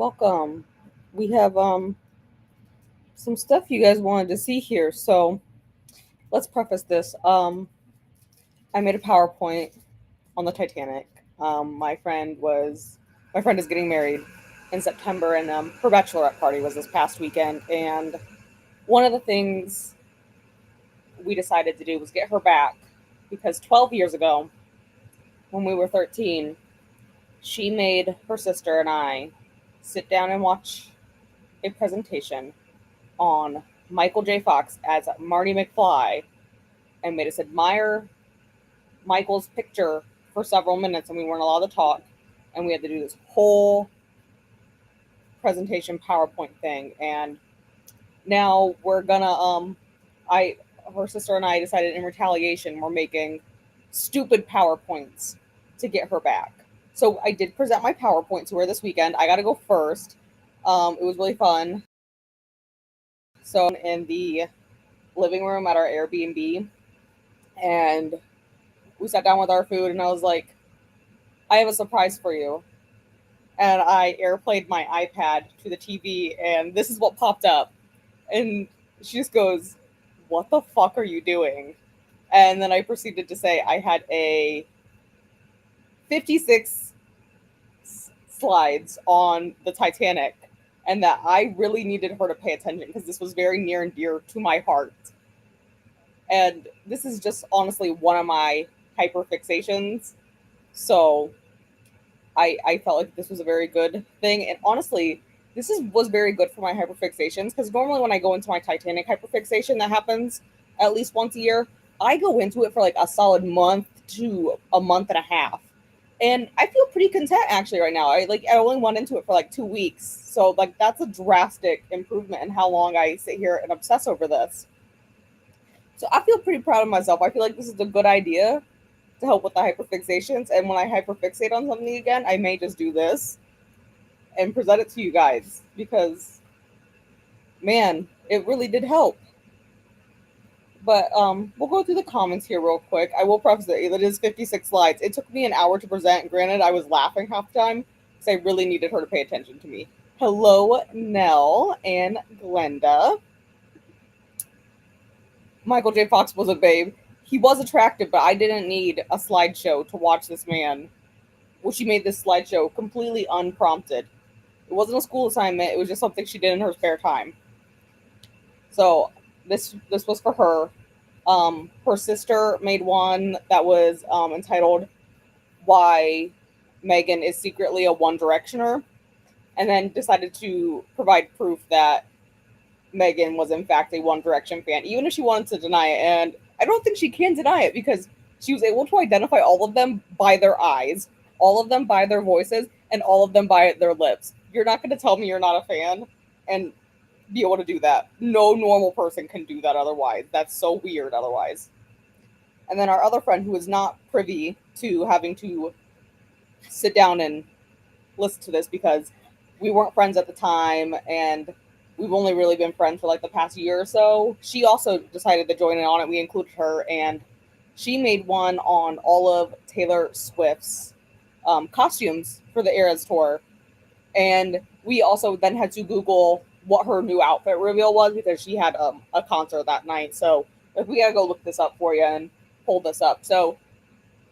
Welcome. We have some stuff you guys wanted to see here. So let's preface this. I made a PowerPoint on the Titanic. My friend is getting married in September, and her bachelorette party was this past weekend. And one of the things we decided to do was get her back because 12 years ago, when we were 13, she made her sister and I sit down and watch a presentation on Michael J. Fox as Marty McFly and made us admire Michael's picture for several minutes, and we weren't allowed to talk. And we had to do this whole presentation PowerPoint thing. And now we're gonna I her sister and I decided in retaliation we're making stupid PowerPoints to get her back. So I did present my PowerPoint to her this weekend. I got to go first. It was really fun. So in the living room at our Airbnb, and we sat down with our food, and I was like, I have a surprise for you. And I airplayed my iPad to the TV, and this is what popped up. And she just goes, "What the fuck are you doing?" And then I proceeded to say I had a 56 slides on the Titanic, and that I really needed her to pay attention because this was very near and dear to my heart. And this is just honestly one of my hyperfixations. So I felt like this was a very good thing. And honestly, was very good for my hyperfixations because normally when I go into my Titanic hyperfixation that happens at least once a year, I go into it for like a solid month to a month and a half. And I feel pretty content actually right now. I only went into it for like 2 weeks. So like that's a drastic improvement in how long I sit here and obsess over this. So I feel pretty proud of myself. I feel like this is a good idea to help with the hyperfixations. And when I hyperfixate on something again, I may just do this and present it to you guys because, man, it really did help. But we'll go through the comments here real quick. I will preface it is 56 slides. It took me an hour to present. Granted, I was laughing half the time because I really needed her to pay attention to me. Hello, Nell and Glenda. Michael J. Fox was a babe. He was attractive, but I didn't need a slideshow to watch this man. Well, she made this slideshow completely unprompted. It wasn't a school assignment. It was just something she did in her spare time. So this was for her. Her sister made one that was entitled "Why Megan is Secretly a One Directioner," and then decided to provide proof that Megan was in fact a One Direction fan, even if she wanted to deny it. And I don't think she can deny it because she was able to identify all of them by their eyes, all of them by their voices, and all of them by their lips. You're not going to tell me you're not a fan and be able to do that. No normal person can do that otherwise. That's so weird otherwise. And then our other friend who is not privy to having to sit down and listen to this because we weren't friends at the time and we've only really been friends for like the past year or so. She also decided to join in on it. We included her, and she made one on all of Taylor Swift's costumes for the Eras tour. And we also then had to Google what her new outfit reveal was because she had a concert that night. So like, we gotta go look this up for you and pull this up. So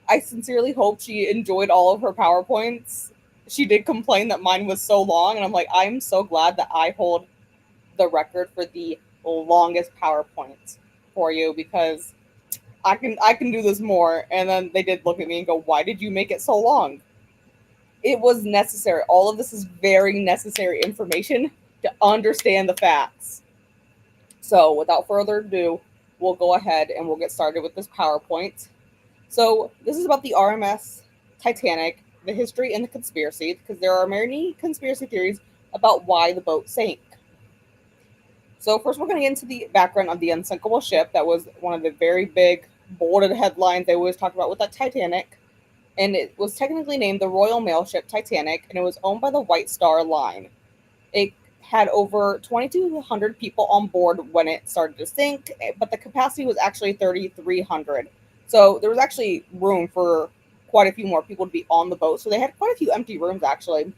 I sincerely hope she enjoyed all of her PowerPoints. She did complain that mine was so long, and I'm like, I'm so glad that I hold the record for the longest PowerPoint for you because I can do this more. And then they did look at me and go, "Why did you make it so long?" It was necessary. All of this is very necessary information to understand the facts. So without further ado, we'll go ahead and we'll get started with this PowerPoint. So this is about the RMS Titanic, the history and the conspiracy, because there are many conspiracy theories about why the boat sank. So first we're going to get into the background of the unsinkable ship. That was one of the very big, bolded headlines they always talked about with that Titanic. And it was technically named the Royal Mail Ship Titanic, and it was owned by the White Star Line. It had over 2,200 people on board when it started to sink, but the capacity was actually 3,300. So there was actually room for quite a few more people to be on the boat. So they had quite a few empty rooms, actually.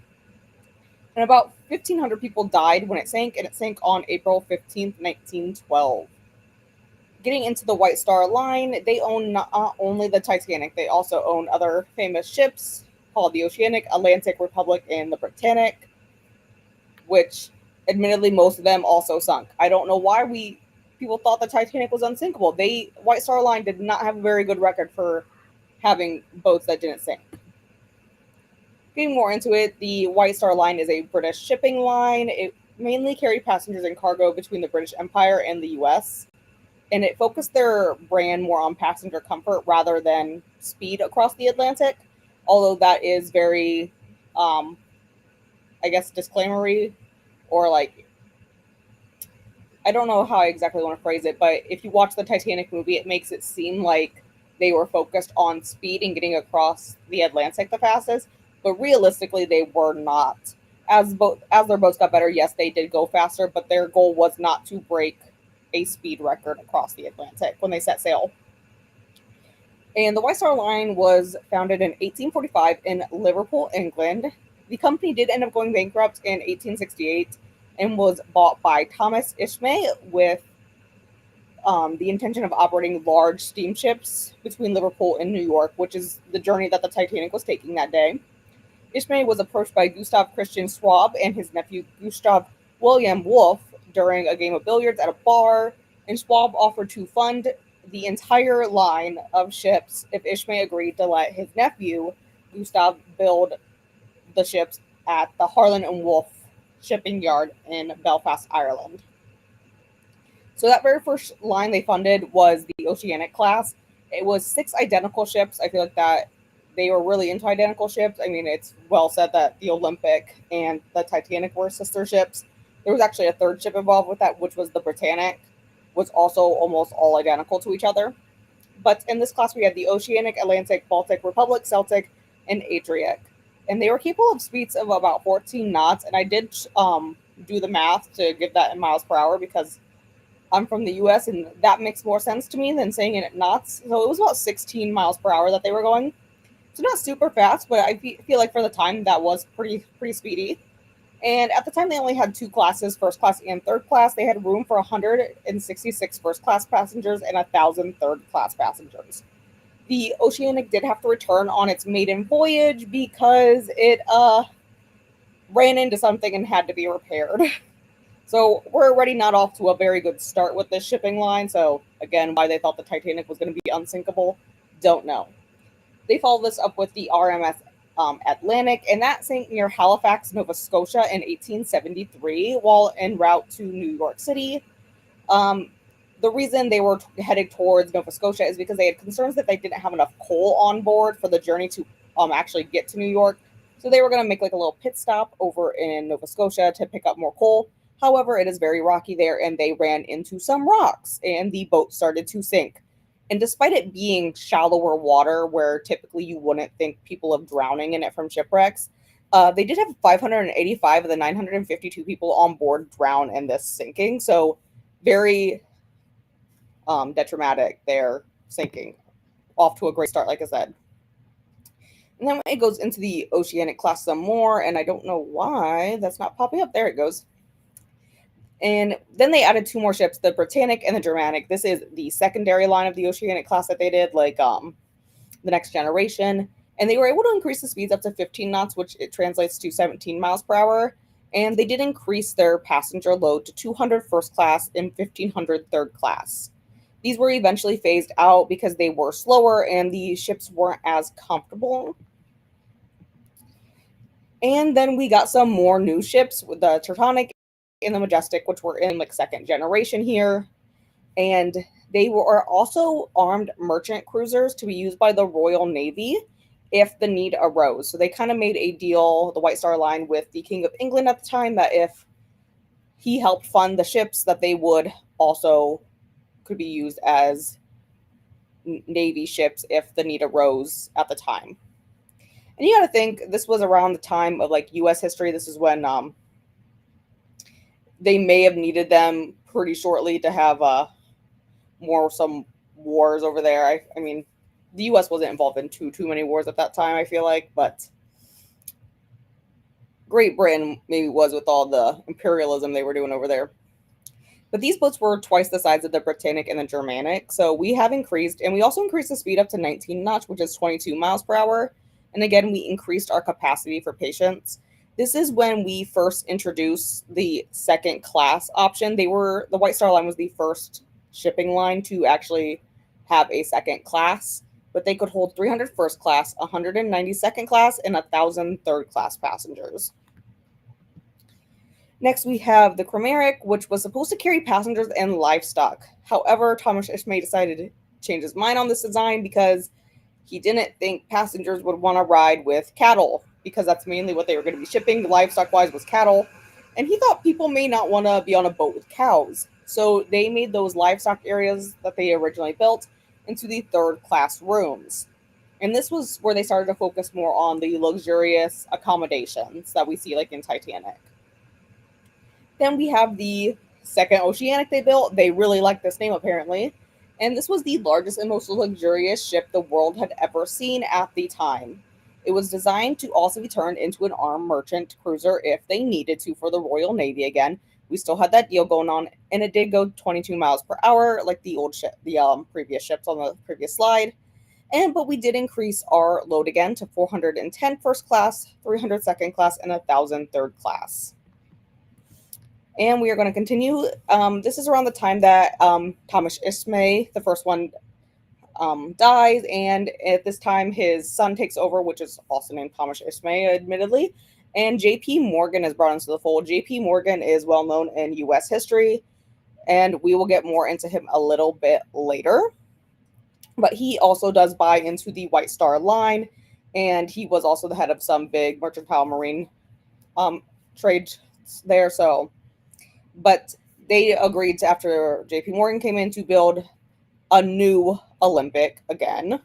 And about 1,500 people died when it sank, and it sank on April 15th, 1912. Getting into the White Star Line, they own not only the Titanic, they also own other famous ships called the Oceanic, Atlantic, Republic, and the Britannic, which admittedly most of them also sunk. I don't know why we people thought the Titanic was unsinkable. They White Star Line did not have a very good record for having boats that didn't sink. Getting more into it, the White Star Line is a British shipping line. It mainly carried passengers and cargo between the British Empire and the US, and it focused their brand more on passenger comfort rather than speed across the Atlantic. Although that is very, um, I guess, disclaimery, or like, I don't know how I exactly want to phrase it, but if you watch the Titanic movie, it makes it seem like they were focused on speed and getting across the Atlantic the fastest, but realistically, they were not. As their boats got better, yes, they did go faster, but their goal was not to break a speed record across the Atlantic when they set sail. And the White Star Line was founded in 1845 in Liverpool, England. The company did end up going bankrupt in 1868 and was bought by Thomas Ishmay with the intention of operating large steamships between Liverpool and New York, which is the journey that the Titanic was taking that day. Ishmay was approached by Gustav Christian Schwab and his nephew Gustav William Wolff during a game of billiards at a bar, and Schwab offered to fund the entire line of ships if Ishmay agreed to let his nephew Gustav build the ships at the Harland and Wolff shipping yard in Belfast, Ireland. So that very first line they funded was the Oceanic class. It was six identical ships. I feel like that they were really into identical ships. I mean, it's well said that the Olympic and the Titanic were sister ships. There was actually a third ship involved with that, which was the Britannic, was also almost all identical to each other. But in this class, we had the Oceanic, Atlantic, Baltic, Republic, Celtic, and Adriatic. And they were capable of speeds of about 14 knots. And I did do the math to give that in miles per hour because I'm from the US and that makes more sense to me than saying it at knots. So it was about 16 miles per hour that they were going. So not super fast, but I feel like for the time that was pretty speedy. And at the time, they only had two classes, first class and third class. They had room for 166 first class passengers and 1,000 third class passengers. The Oceanic did have to return on its maiden voyage because it ran into something and had to be repaired. So we're already not off to a very good start with this shipping line. So again, why they thought the Titanic was going to be unsinkable, don't know. They followed this up with the RMS Atlantic, and that sank near Halifax, Nova Scotia in 1873 while en route to New York City. Um, the reason they were headed towards Nova Scotia is because they had concerns that they didn't have enough coal on board for the journey to actually get to New York. So they were going to make like a little pit stop over in Nova Scotia to pick up more coal. However, it is very rocky there, and they ran into some rocks, and the boat started to sink. And despite it being shallower water, where typically you wouldn't think people of drowning in it from shipwrecks, they did have 585 of the 952 people on board drown in this sinking. So very detrimental there, sinking. Off to a great start, like I said. And then it goes into the Oceanic class some more, and I don't know why that's not popping up. There it goes. And then they added two more ships, the Britannic and the Germanic. This is the secondary line of the Oceanic class that they did, like the next generation. And they were able to increase the speeds up to 15 knots, which it translates to 17 miles per hour. And they did increase their passenger load to 200 first class and 1,500 third class. These were eventually phased out because they were slower and the ships weren't as comfortable. And then we got some more new ships with the Titanic and the Majestic, which were in like second generation here. And they were also armed merchant cruisers to be used by the Royal Navy if the need arose. So they kind of made a deal, the White Star Line, with the King of England at the time, that if he helped fund the ships, that they would also could be used as Navy ships if the need arose at the time. And you got to think this was around the time of like U.S. history. This is when they may have needed them pretty shortly to have some wars over there. I mean, the U.S. wasn't involved in too many wars at that time, I feel like, but Great Britain maybe was with all the imperialism they were doing over there. But these boats were twice the size of the Britannic and the Germanic, so we have increased, and we also increased the speed up to 19 knots, which is 22 miles per hour. And again, we increased our capacity for patients. This is when we first introduced the second class option. The White Star Line was the first shipping line to actually have a second class, but they could hold 300 first class, 190 second class, and 1,000 third class passengers. Next, we have the Chimeric, which was supposed to carry passengers and livestock. However, Thomas Ismay decided to change his mind on this design because he didn't think passengers would want to ride with cattle, because that's mainly what they were going to be shipping, livestock-wise, was cattle. And he thought people may not want to be on a boat with cows. So they made those livestock areas that they originally built into the third-class rooms. And this was where they started to focus more on the luxurious accommodations that we see like in Titanic. Then we have the second Oceanic they built. They really liked this name, apparently. And this was the largest and most luxurious ship the world had ever seen at the time. It was designed to also be turned into an armed merchant cruiser if they needed to for the Royal Navy again. We still had that deal going on, and it did go 22 miles per hour, like the old ship, the previous ships on the previous slide. But we did increase our load again to 410 first class, 300 second class, and 1,000 third class. And we are going to continue. This is around the time that Thomas Ismay, the first one, dies, and at this time his son takes over, which is also named Thomas Ismay, admittedly. And J.P. Morgan is brought into the fold. J.P. Morgan is well known in U.S. history, and we will get more into him a little bit later. But he also does buy into the White Star Line, and he was also the head of some big mercantile marine trade there. But they agreed to, after J.P. Morgan came in, to build a new Olympic again,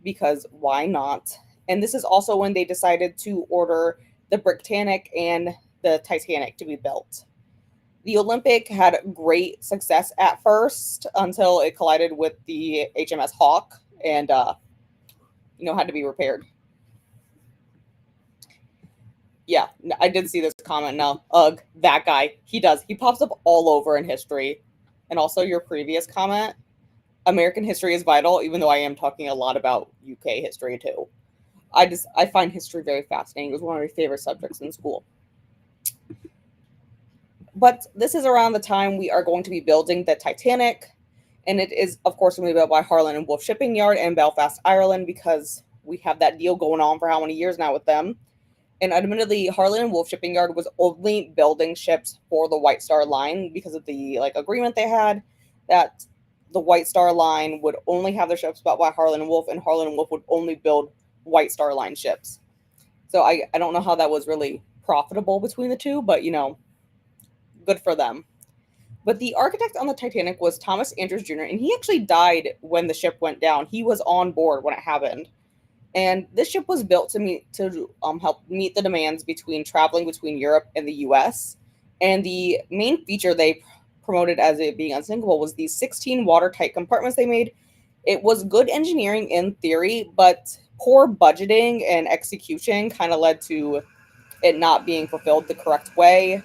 because why not? And this is also when they decided to order the Britannic and the Titanic to be built. The Olympic had great success at first until it collided with the HMS Hawk and, had to be repaired. Yeah, I did see this comment now. Ugh, that guy. He pops up all over in history. And also your previous comment, American history is vital, even though I am talking a lot about UK history too. I find history very fascinating. It was one of my favorite subjects in school. But this is around the time we are going to be building the Titanic. And it is, of course, going to be built by Harland and Wolff Shipping Yard in Belfast, Ireland, because we have that deal going on for how many years now with them. And admittedly, Harland and Wolff Shipping Yard was only building ships for the White Star Line because of the agreement they had that the White Star Line would only have their ships built by Harland and Wolff, and Harland and Wolff would only build White Star Line ships. So I don't know how that was really profitable between the two, but good for them. But the architect on the Titanic was Thomas Andrews Jr., and he actually died when the ship went down. He was on board when it happened. And this ship was built to help meet the demands traveling between Europe and the U.S. And the main feature they promoted as it being unsinkable was these 16 watertight compartments they made. It was good engineering in theory, but poor budgeting and execution kind of led to it not being fulfilled the correct way.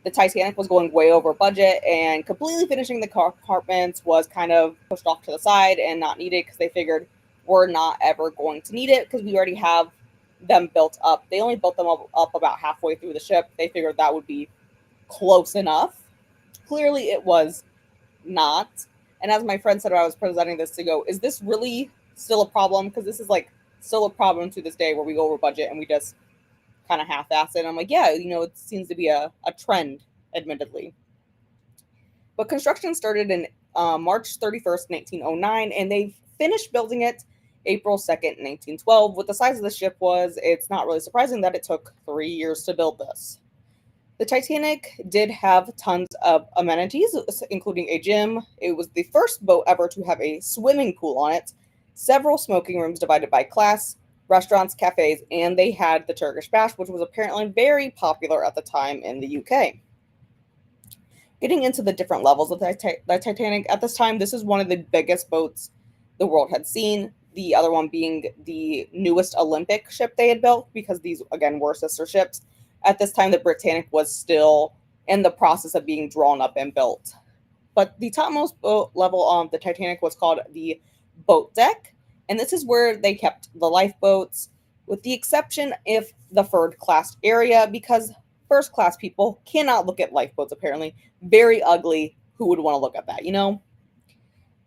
The Titanic was going way over budget, and completely finishing the compartments was kind of pushed off to the side and not needed because they figured we're not ever going to need it because we already have them built up. They only built them up about halfway through the ship. They figured that would be close enough. Clearly it was not. And as my friend said when I was presenting this to go, is this really still a problem? Because this is still a problem to this day where we go over budget and we just kind of half-ass it. And I'm like, yeah, it seems to be a trend, admittedly. But construction started in March 31st, 1909, and they finished building it April 2nd, 1912. What the size of the ship was, it's not really surprising that it took 3 years to build this. The Titanic did have tons of amenities, including a gym. It was the first boat ever to have a swimming pool on it, several smoking rooms divided by class, restaurants, cafes, and they had the Turkish bath, which was apparently very popular at the time in the UK. Getting into the different levels of the Titanic, at this time, this is one of the biggest boats the world had seen. the other one being the newest Olympic ship they had built, because these, again, were sister ships. At this time, the Britannic was still in the process of being drawn up and built. But the topmost boat level of the Titanic was called the boat deck, and this is where they kept the lifeboats, with the exception of the third class area, because first class people cannot look at lifeboats, apparently. Very ugly. Who would want to look at that, you know?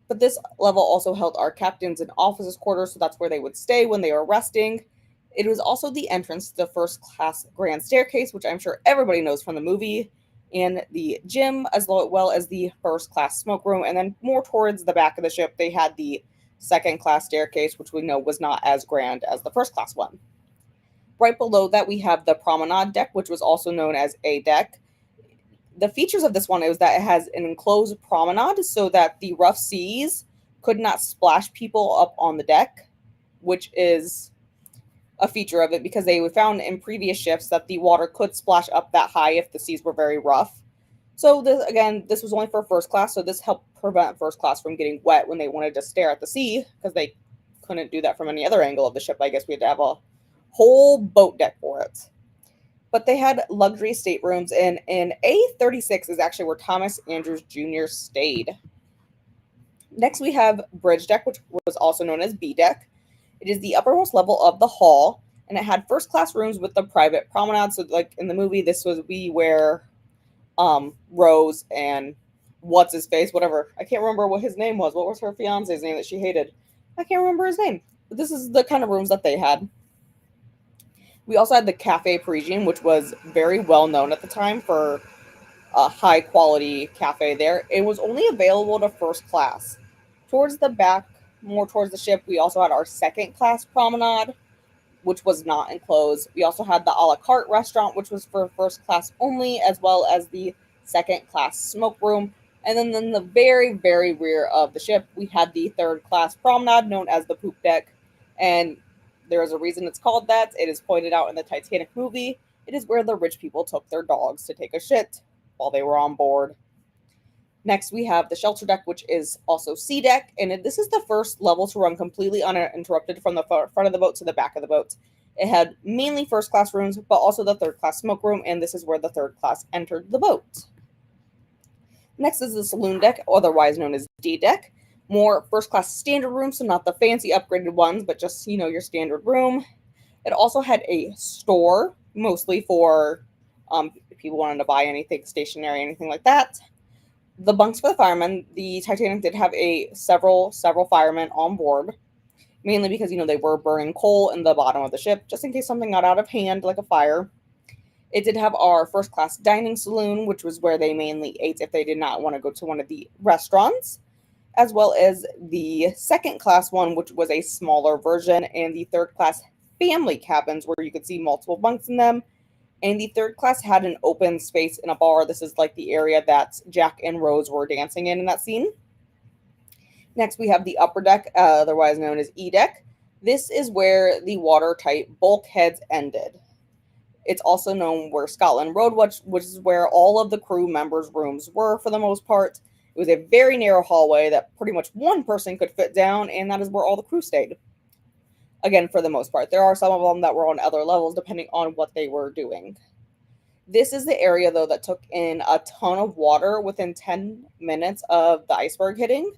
But this level also held our captains and officers' quarters, so that's where they would stay when they were resting. It was also the entrance to the first class grand staircase, which I'm sure everybody knows from the movie, and the gym, as well as the first class smoke room. And then more towards the back of the ship, they had the second class staircase, which we know was not as grand as the first class one. Right below that, we have the promenade deck, which was also known as A deck. The features of this one is that it has an enclosed promenade so that the rough seas could not splash people up on the deck, which is a feature of it because they found in previous ships that the water could splash up that high if the seas were very rough. So this was only for first class, so this helped prevent first class from getting wet when they wanted to stare at the sea, because they couldn't do that from any other angle of the ship. I guess we had to have a whole boat deck for it. But they had luxury staterooms, and in A36 is actually where Thomas Andrews Jr. stayed. Next, we have bridge deck, which was also known as B deck. It is the uppermost level of the hall, and it had first class rooms with the private promenade. So, like in the movie, this would be where Rose and what's his face, whatever. I can't remember what his name was. What was her fiance's name that she hated? I can't remember his name. But this is the kind of rooms that they had. We also had the Cafe Parisian, which was very well known at the time for a high quality cafe there. It was only available to first class. Towards the back, more towards the ship, we also had our second class promenade, which was not enclosed. We also had the a la carte restaurant, which was for first class only, as well as the second class smoke room. And then in the very, very rear of the ship, we had the third class promenade, known as the poop deck. And there is a reason it's called that. It is pointed out in the Titanic movie. It is where the rich people took their dogs to take a shit while they were on board. Next, we have the shelter deck, which is also C deck, and this is the first level to run completely uninterrupted from the front of the boat to the back of the boat. It had mainly first class rooms, but also the third class smoke room, and this is where the third class entered the boat. Next is the saloon deck, otherwise known as D deck. More first class standard rooms, so not the fancy upgraded ones, but just, your standard room. It also had a store, mostly for people wanting to buy anything stationary, anything like that. The bunks for the firemen. The Titanic did have several firemen on board, mainly because they were burning coal in the bottom of the ship, just in case something got out of hand, like a fire. It did have our first class dining saloon, which was where they mainly ate if they did not want to go to one of the restaurants, as well as the second class one, which was a smaller version, and the third class family cabins where you could see multiple bunks in them. And the third class had an open space in a bar. This is like the area that Jack and Rose were dancing in that scene. Next, we have the upper deck, otherwise known as E deck. This is where the watertight bulkheads ended. It's also known where Scotland Road, which is where all of the crew members' rooms were for the most part. It was a very narrow hallway that pretty much one person could fit down, and that is where all the crew stayed. Again, for the most part. There are some of them that were on other levels depending on what they were doing. This is the area, though, that took in a ton of water within 10 minutes of the iceberg hitting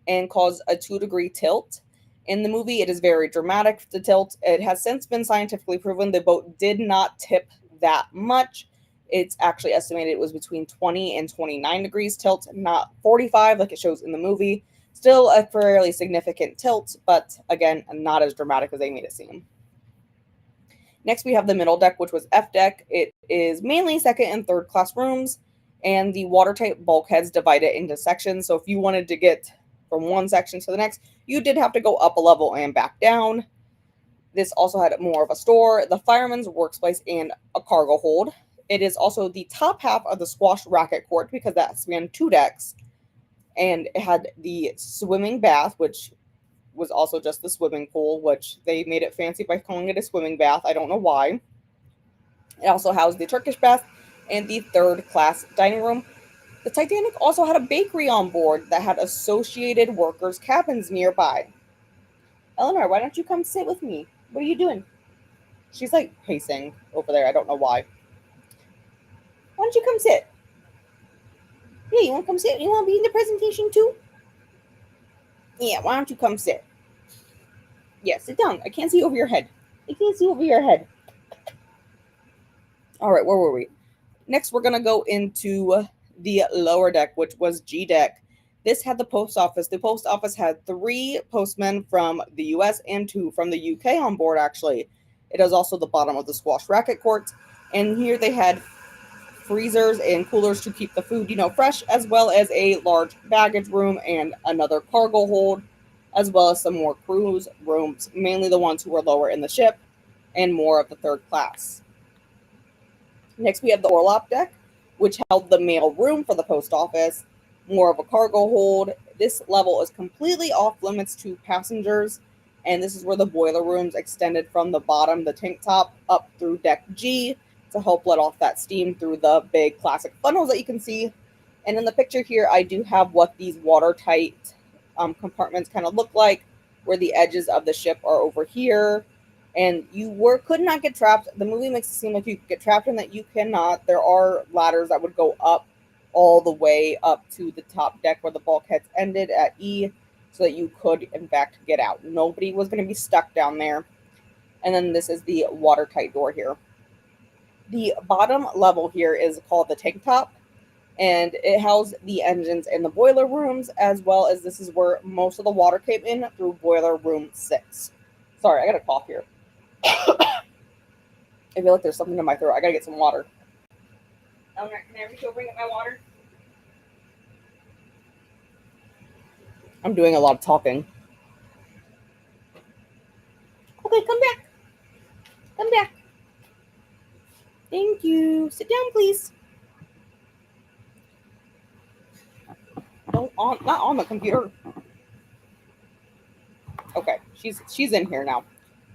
and caused a 2-degree tilt. In the movie, it is very dramatic, the tilt. It has since been scientifically proven the boat did not tip that much. It's actually estimated it was between 20 and 29 degrees tilt, not 45 like it shows in the movie. Still a fairly significant tilt, but again, not as dramatic as they made it seem. Next, we have the middle deck, which was F deck. It is mainly second and third class rooms, and the watertight bulkheads divide it into sections. So if you wanted to get from one section to the next, you did have to go up a level and back down. This also had more of a store, the fireman's workspace, and a cargo hold. It is also the top half of the squash racket court because that spanned 2 decks. And it had the swimming bath, which was also just the swimming pool, which they made it fancy by calling it a swimming bath. I don't know why. It also housed the Turkish bath and the third class dining room. The Titanic also had a bakery on board that had associated workers' cabins nearby. Eleanor, why don't you come sit with me? What are you doing? She's like pacing over there. I don't know why. Why don't you come sit? Yeah, you want to come sit? You want to be in the presentation too? Yeah, why don't you come sit? Yeah, sit down. I can't see over your head. I can't see over your head. All right, where were we? Next, we're going to go into the lower deck, which was G deck. This had the post office. The post office had 3 postmen from the US and 2 from the UK on board, actually. It is also the bottom of the squash racket court. And here they had freezers and coolers to keep the food, fresh, as well as a large baggage room and another cargo hold, as well as some more cruise rooms, mainly the ones who were lower in the ship, and more of the third class. Next, we have the Orlop deck, which held the mail room for the post office, more of a cargo hold. This level is completely off limits to passengers, and this is where the boiler rooms extended from the bottom, the tank top, up through deck G to help let off that steam through the big classic funnels that you can see. And in the picture here, I do have what these watertight compartments kind of look like, where the edges of the ship are over here and could not get trapped. The movie makes it seem like you could get trapped in that. You cannot. There are ladders that would go up all the way up to the top deck where the bulkheads ended at E, so that you could in fact get out. Nobody was going to be stuck down there. And then this is the watertight door here. The bottom level here is called the tank top, and it housed the engines in the boiler rooms, as well as this is where most of the water came in through boiler room 6. Sorry, I got a cough here. I feel like there's something in my throat. I gotta get some water. Eleanor, can I ever go bring up my water? I'm doing a lot of talking. Okay, come back. Come back. Thank you. Sit down, please. Not on the computer. Okay, she's in here now.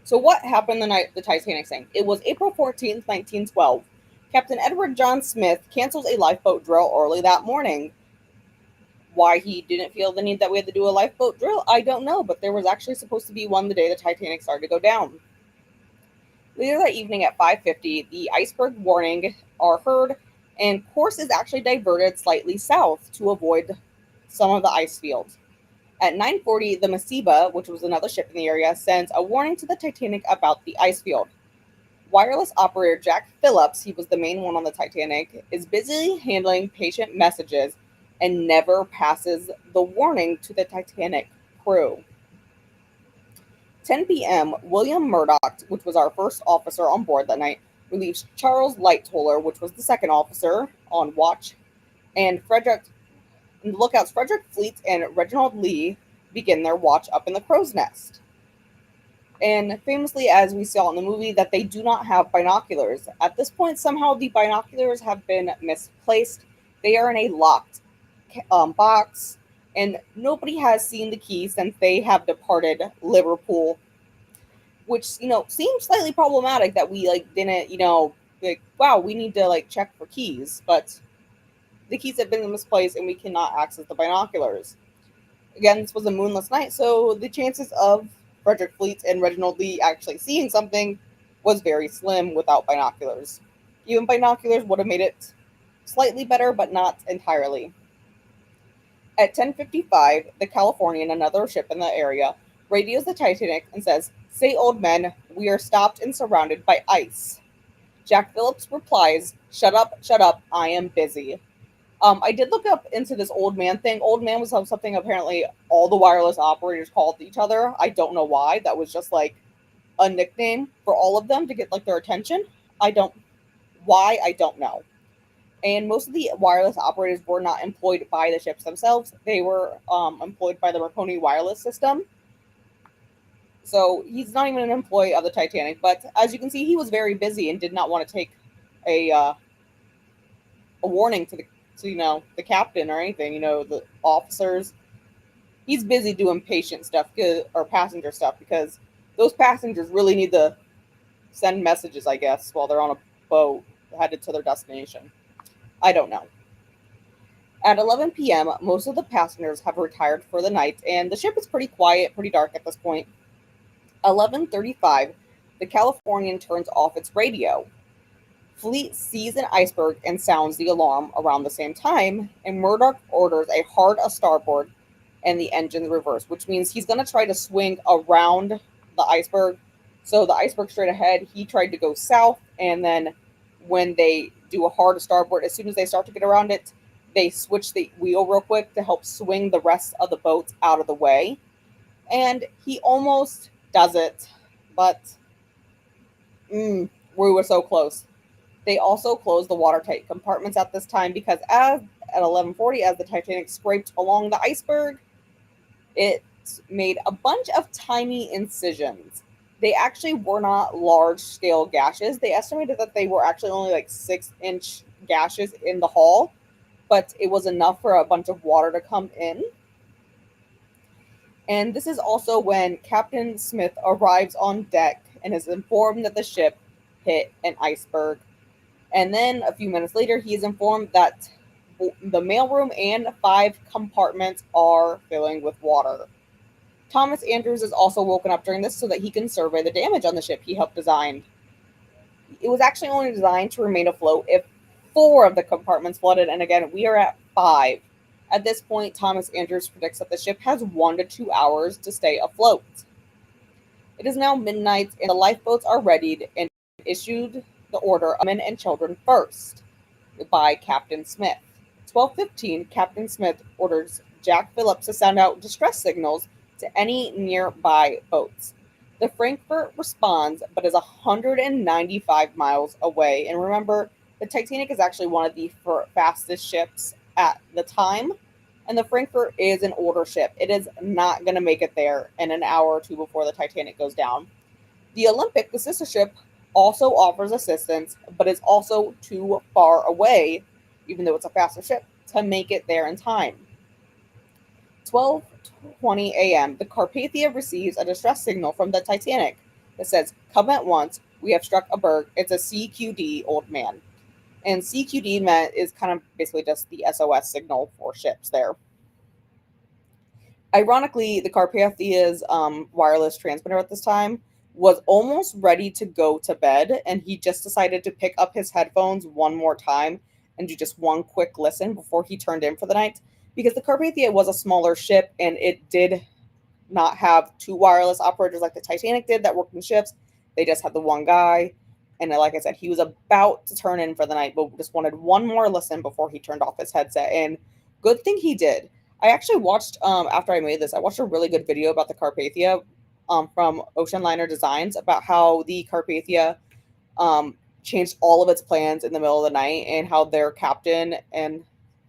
So what happened the night the Titanic sank? It was April 14th, 1912. Captain Edward John Smith cancels a lifeboat drill early that morning. Why he didn't feel the need that we had to do a lifeboat drill, I don't know, but there was actually supposed to be one the day the Titanic started to go down. Later that evening at 5:50, the iceberg warning are heard, and course is actually diverted slightly south to avoid some of the ice fields. At 9:40, the Masiba, which was another ship in the area, sends a warning to the Titanic about the ice field. Wireless operator Jack Phillips, he was the main one on the Titanic, is busy handling patient messages and never passes the warning to the Titanic crew. 10 p.m., William Murdoch, which was our first officer on board that night, relieves Charles Lightoller, which was the second officer on watch, and the lookouts Frederick Fleet and Reginald Lee begin their watch up in the crow's nest. And famously, as we saw in the movie, that they do not have binoculars. At this point, somehow the binoculars have been misplaced. They are in a locked box, and nobody has seen the keys since they have departed Liverpool, which, seems slightly problematic that we, didn't, wow, we need to, check for keys, but the keys have been misplaced and we cannot access the binoculars. Again, this was a moonless night, so the chances of Frederick Fleet and Reginald Lee actually seeing something was very slim without binoculars. Even binoculars would have made it slightly better, but not entirely. At 10:55, the Californian, another ship in the area, radios the Titanic and says, "Say, old men, we are stopped and surrounded by ice." Jack Phillips replies, shut up, I am busy." I did look up into this old man thing. Old man was something apparently all the wireless operators called each other. I don't know why. That was just like a nickname for all of them to get their attention. I don't know. And most of the wireless operators were not employed by the ships themselves. They were employed by the Marconi wireless system. So he's not even an employee of the Titanic. But as you can see, he was very busy and did not want to take a warning to the captain or anything, the officers. He's busy doing patient stuff or passenger stuff, because those passengers really need to send messages, I guess, while they're on a boat headed to their destination. I don't know. At 11 p.m., most of the passengers have retired for the night, and the ship is pretty quiet, pretty dark at this point. 11:35, the Californian turns off its radio. Fleet sees an iceberg and sounds the alarm around the same time, and Murdoch orders a hard a starboard and the engines reverse, which means he's going to try to swing around the iceberg. So the iceberg straight ahead, he tried to go south, and then when they do a hard starboard, as soon as they start to get around it, they switch the wheel real quick to help swing the rest of the boats out of the way. And he almost does it, but we were so close. They also closed the watertight compartments at this time because as at 11:40, as the Titanic scraped along the iceberg, it made a bunch of tiny incisions. They actually were not large scale gashes. They estimated that they were actually only like 6-inch gashes in the hull, but it was enough for a bunch of water to come in. And this is also when Captain Smith arrives on deck and is informed that the ship hit an iceberg. And then a few minutes later, he is informed that the mailroom and 5 compartments are filling with water. Thomas Andrews is also woken up during this so that he can survey the damage on the ship he helped design. It was actually only designed to remain afloat if 4 of the compartments flooded, and again, we are at 5. At this point, Thomas Andrews predicts that the ship has 1 to 2 hours to stay afloat. It is now midnight, and the lifeboats are readied and issued the order of men and children first by Captain Smith. 12:15, Captain Smith orders Jack Phillips to send out distress signals to any nearby boats. The Frankfurt responds, but is 195 miles away. And remember, the Titanic is actually one of the fastest ships at the time, and the Frankfurt is an older ship. It is not going to make it there in an hour or two before the Titanic goes down. The Olympic, the sister ship, also offers assistance, but is also too far away, even though it's a faster ship, to make it there in time. 12:20 a.m., the Carpathia receives a distress signal from the Titanic that says, "Come at once, we have struck a berg. It's a CQD, old man." And CQD is kind of basically just the SOS signal for ships there. Ironically, the Carpathia's wireless transmitter at this time was almost ready to go to bed, and he just decided to pick up his headphones one more time and do just one quick listen before he turned in for the night, because the Carpathia was a smaller ship and it did not have 2 wireless operators like the Titanic did that worked in ships. They just had the one guy, and like I said, he was about to turn in for the night, but just wanted one more listen before he turned off his headset, and good thing he did. I actually watched, after I made this, I watched a really good video about the Carpathia from Ocean Liner Designs about how the Carpathia changed all of its plans in the middle of the night, and how their captain and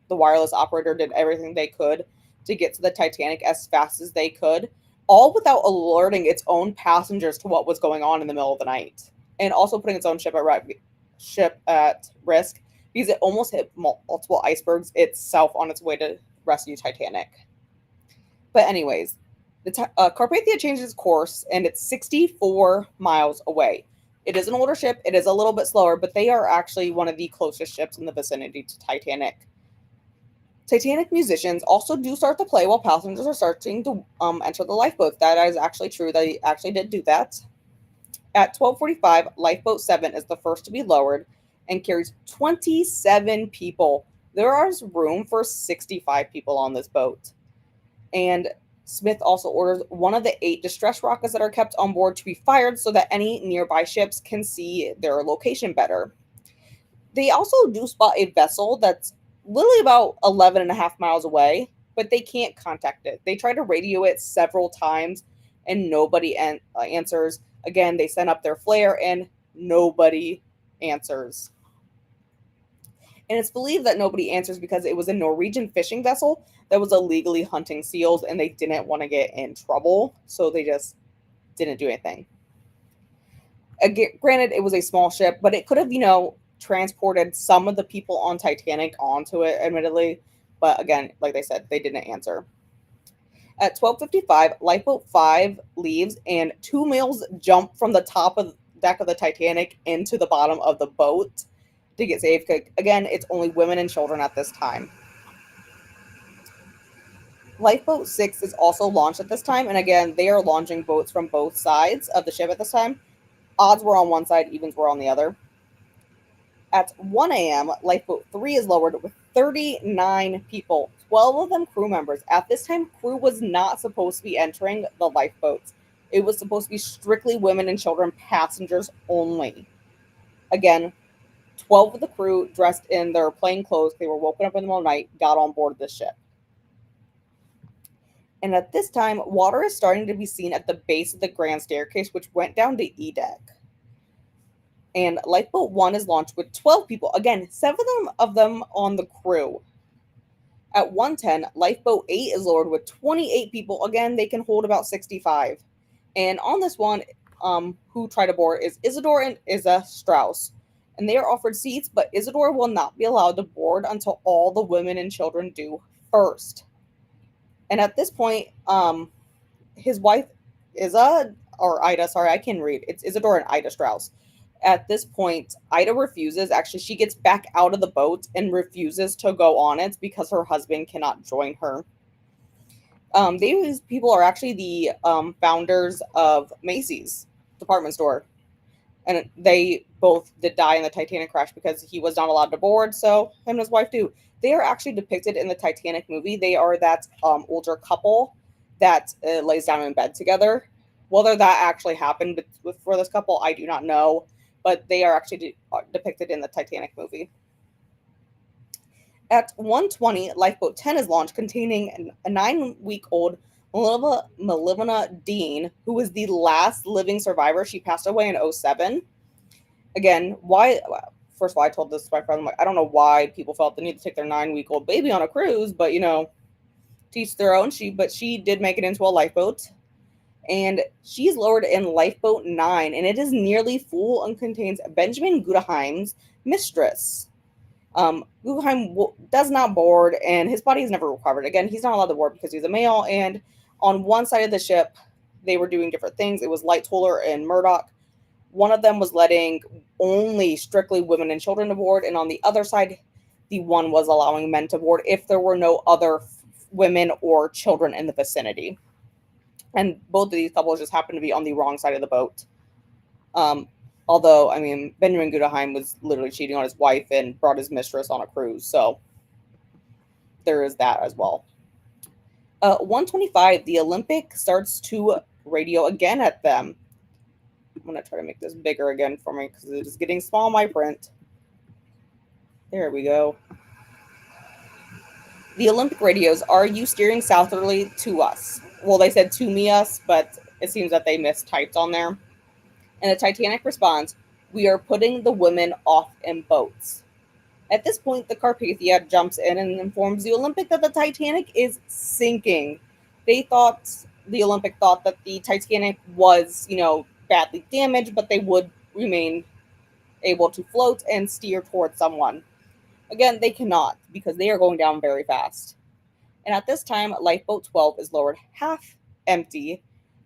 the wireless operator did everything they could to get to the Titanic as fast as they could, all without alerting its own passengers to what was going on in the middle of the night, and also putting its own ship at risk because it almost hit multiple icebergs itself on its way to rescue Titanic. But anyways, the Carpathia changes course, and it's 64 miles away. It is an older ship. It is a little bit slower, but they are actually one of the closest ships in the vicinity to Titanic. Titanic musicians also do start to play while passengers are starting to enter the lifeboats. That is actually true. They actually did do that. At 12:45, Lifeboat 7 is the first to be lowered and carries 27 people. There is room for 65 people on this boat. And Smith also orders one of the 8 distress rockets that are kept on board to be fired so that any nearby ships can see their location better. They also do spot a vessel that's literally about 11 and a half miles away, but they can't contact it. They try to radio it several times, and nobody answers. Again, they send up their flare, and nobody answers. And it's believed that nobody answers because it was a Norwegian fishing vessel that was illegally hunting seals, and they didn't want to get in trouble, so they just didn't do anything. Again, granted, it was a small ship, but it could have, transported some of the people on Titanic onto it, admittedly. But again, like they said, they didn't answer. At 12:55, Lifeboat 5 leaves, and 2 males jump from the top of the deck of the Titanic into the bottom of the boat to get saved. Again, it's only women and children at this time. Lifeboat 6 is also launched at this time, and again, they are launching boats from both sides of the ship at this time. Odds were on one side, evens were on the other. At 1 a.m., Lifeboat 3 is lowered with 39 people, 12 of them crew members. At this time, crew was not supposed to be entering the lifeboats. It was supposed to be strictly women and children, passengers only. Again, 12 of the crew, dressed in their plain clothes, they were woken up in the middle of the night, got on board the ship. And at this time, water is starting to be seen at the base of the grand staircase, which went down to E deck. And Lifeboat 1 is launched with 12 people. Again, 7 of them on the crew. At 1:10, Lifeboat 8 is lowered with 28 people. Again, they can hold about 65. And on this one, who try to board is Isidore and Isa Strauss. And they are offered seats, but Isidore will not be allowed to board until all the women and children do first. And at this point, his wife Isa or Ida, sorry, I can read. It's Isidore and Ida Strauss. At this point, Ida refuses. Actually, she gets back out of the boat and refuses to go on it because her husband cannot join her. These people are actually the founders of Macy's department store, and they both did die in the Titanic crash because he was not allowed to board. So him and his wife do. They are actually depicted in the Titanic movie. They are that older couple that lays down in bed together. Whether that actually happened for this couple, I do not know, but they are actually depicted in the Titanic movie. At 1:20, Lifeboat 10 is launched, containing a 9-week-old Melivina Dean, who was the last living survivor. She passed away in 2007. Again, why? First of all, I told this to my friend, I'm like, I don't know why people felt the need to take their 9-week-old baby on a cruise, but teach their own. But she did make it into a lifeboat, and she's lowered in Lifeboat 9, and it is nearly full and contains Benjamin Guggenheim's mistress. Guggenheim does not board, and his body is never recovered. Again, he's not allowed to board because he's a male, and on one side of the ship, they were doing different things. It was Lightoller and Murdoch. One of them was letting only strictly women and children aboard, and on the other side, the one was allowing men to board if there were no other women or children in the vicinity. And both of these couples just happened to be on the wrong side of the boat. Although, Benjamin Guggenheim was literally cheating on his wife and brought his mistress on a cruise, so there is that as well. 1:25, the Olympic starts to radio again at them. I'm going to try to make this bigger again for me because it is getting small, my print. There we go. The Olympic radios, are you steering southerly to us? Well, they said to me us, but it seems that they mistyped on there. And the Titanic responds, we are putting the women off in boats. At this point, the Carpathia jumps in and informs the Olympic that the Titanic is sinking. The Olympic thought that the Titanic was, badly damaged, but they would remain able to float and steer towards someone. Again, they cannot because they are going down very fast. And at this time, Lifeboat 12 is lowered half empty,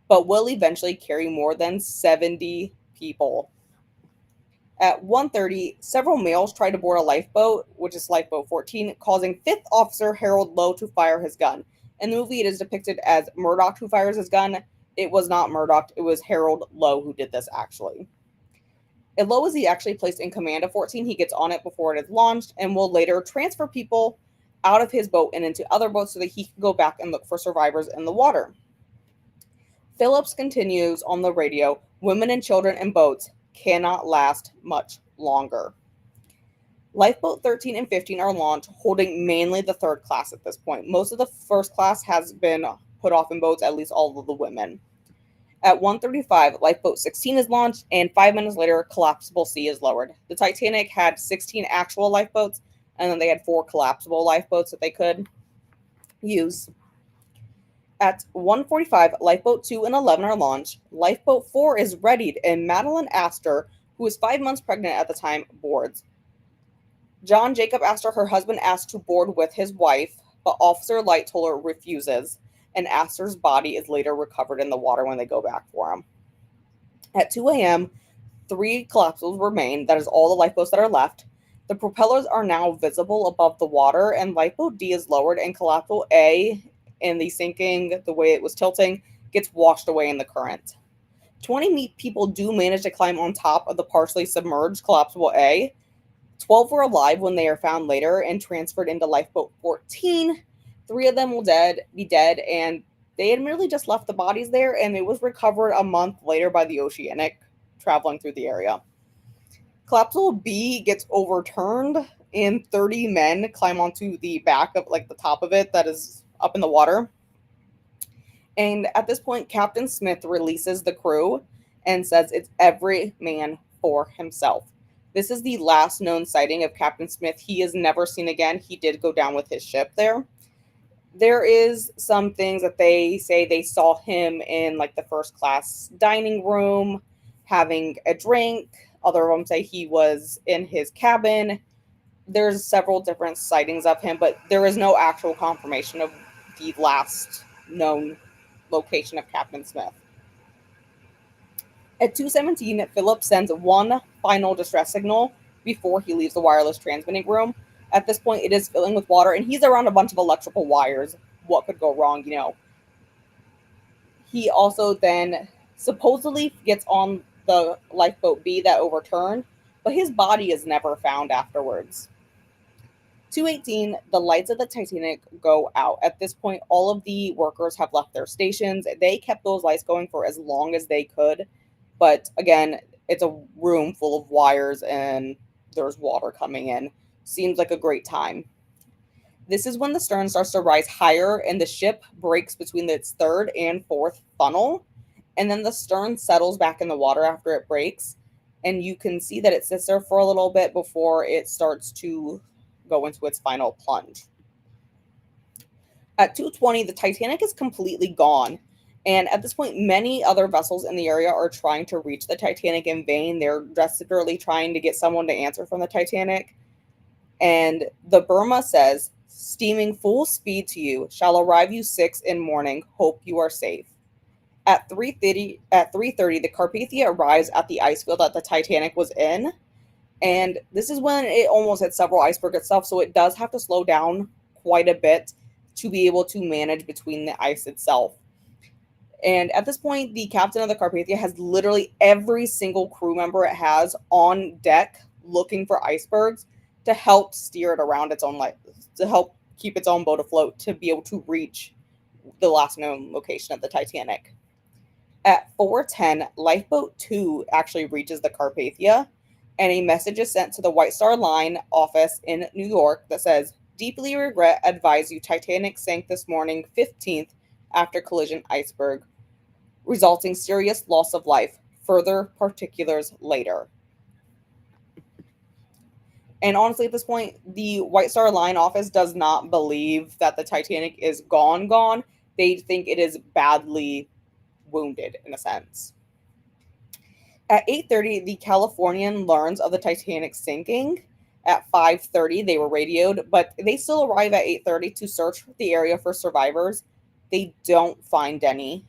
but will eventually carry more than 70 people. At 1:30, several males try to board a lifeboat, which is Lifeboat 14, causing 5th Officer Harold Lowe to fire his gun. In the movie, it is depicted as Murdoch who fires his gun. It was not Murdoch, it was Harold Lowe who did this, actually. And Lowe is actually placed in command of 14. He gets on it before it is launched and will later transfer people out of his boat and into other boats so that he can go back and look for survivors in the water. Phillips continues on the radio, women and children in boats cannot last much longer. Lifeboat 13 and 15 are launched, holding mainly the third class at this point. Most of the first class has been put off in boats, at least all of the women. At 1:35, Lifeboat 16 is launched, and 5 minutes later, Collapsible C is lowered. The Titanic had 16 actual lifeboats, and then they had 4 collapsible lifeboats that they could use. At 1:45, Lifeboat 2 and 11 are launched. Lifeboat 4 is readied, and Madeline Astor, who is 5 months pregnant at the time, boards. John Jacob Astor, her husband, asks to board with his wife, but Officer Lightoller refuses, and Astor's body is later recovered in the water when they go back for him. At 2 a.m., 3 collapsibles remain. That is all the lifeboats that are left. The propellers are now visible above the water, and Lifeboat D is lowered, and Collapsible A and the sinking, the way it was tilting, gets washed away in the current. 20 people do manage to climb on top of the partially submerged collapsible A. 12 were alive when they are found later and transferred into lifeboat 14. Three of them will be dead, and they admittedly just left the bodies there, and it was recovered a month later by the Oceanic traveling through the area. Collapsible B gets overturned, and 30 men climb onto the back of, like, the top of it that is up in the water. And at this point, Captain Smith releases the crew and says it's every man for himself. This is the last known sighting of Captain Smith. He is never seen again. He did go down with his ship there. There is some things that they say they saw him in, like, the first class dining room having a drink. Other of them say he was in his cabin. There's several different sightings of him, but there is no actual confirmation of the last known location of Captain Smith. At 2:17, Philip sends one final distress signal before he leaves the wireless transmitting room. At this point, it is filling with water, and he's around a bunch of electrical wires. What could go wrong, you know? He also then supposedly gets on the lifeboat B that overturned, but his body is never found afterwards. 2:18, the lights of the Titanic go out. At this point, all of the workers have left their stations. They kept those lights going for as long as they could, but again, it's a room full of wires and there's water coming in. Seems like a great time. This is when the stern starts to rise higher and the ship breaks between its third and fourth funnel, and then the stern settles back in the water after it breaks, and you can see that it sits there for a little bit before it starts to go into its final plunge. At 2:20, the Titanic is completely gone, and at this point, many other vessels in the area are trying to reach the Titanic in vain. They're desperately trying to get someone to answer from the Titanic, and the Burma says, "Steaming full speed to you, shall arrive you 6 in morning. Hope you are safe." At 3:30, the Carpathia arrives at the ice field that the Titanic was in, and this is when it almost hit several icebergs itself, so it does have to slow down quite a bit to be able to manage between the ice itself. And at this point, the captain of the Carpathia has literally every single crew member it has on deck looking for icebergs to help steer it around its own life, to help keep its own boat afloat, to be able to reach the last known location of the Titanic. At 4:10, Lifeboat 2 actually reaches the Carpathia, and a message is sent to the White Star Line office in New York that says, "Deeply regret, advise you Titanic sank this morning 15th after collision iceberg, resulting serious loss of life. Further particulars later." And honestly, at this point, the White Star Line office does not believe that the Titanic is gone. They think it is badly wounded, in a sense. At 8:30, the Californian learns of the Titanic sinking. At 5:30, they were radioed, but they still arrive at 8:30 to search the area for survivors. They don't find any.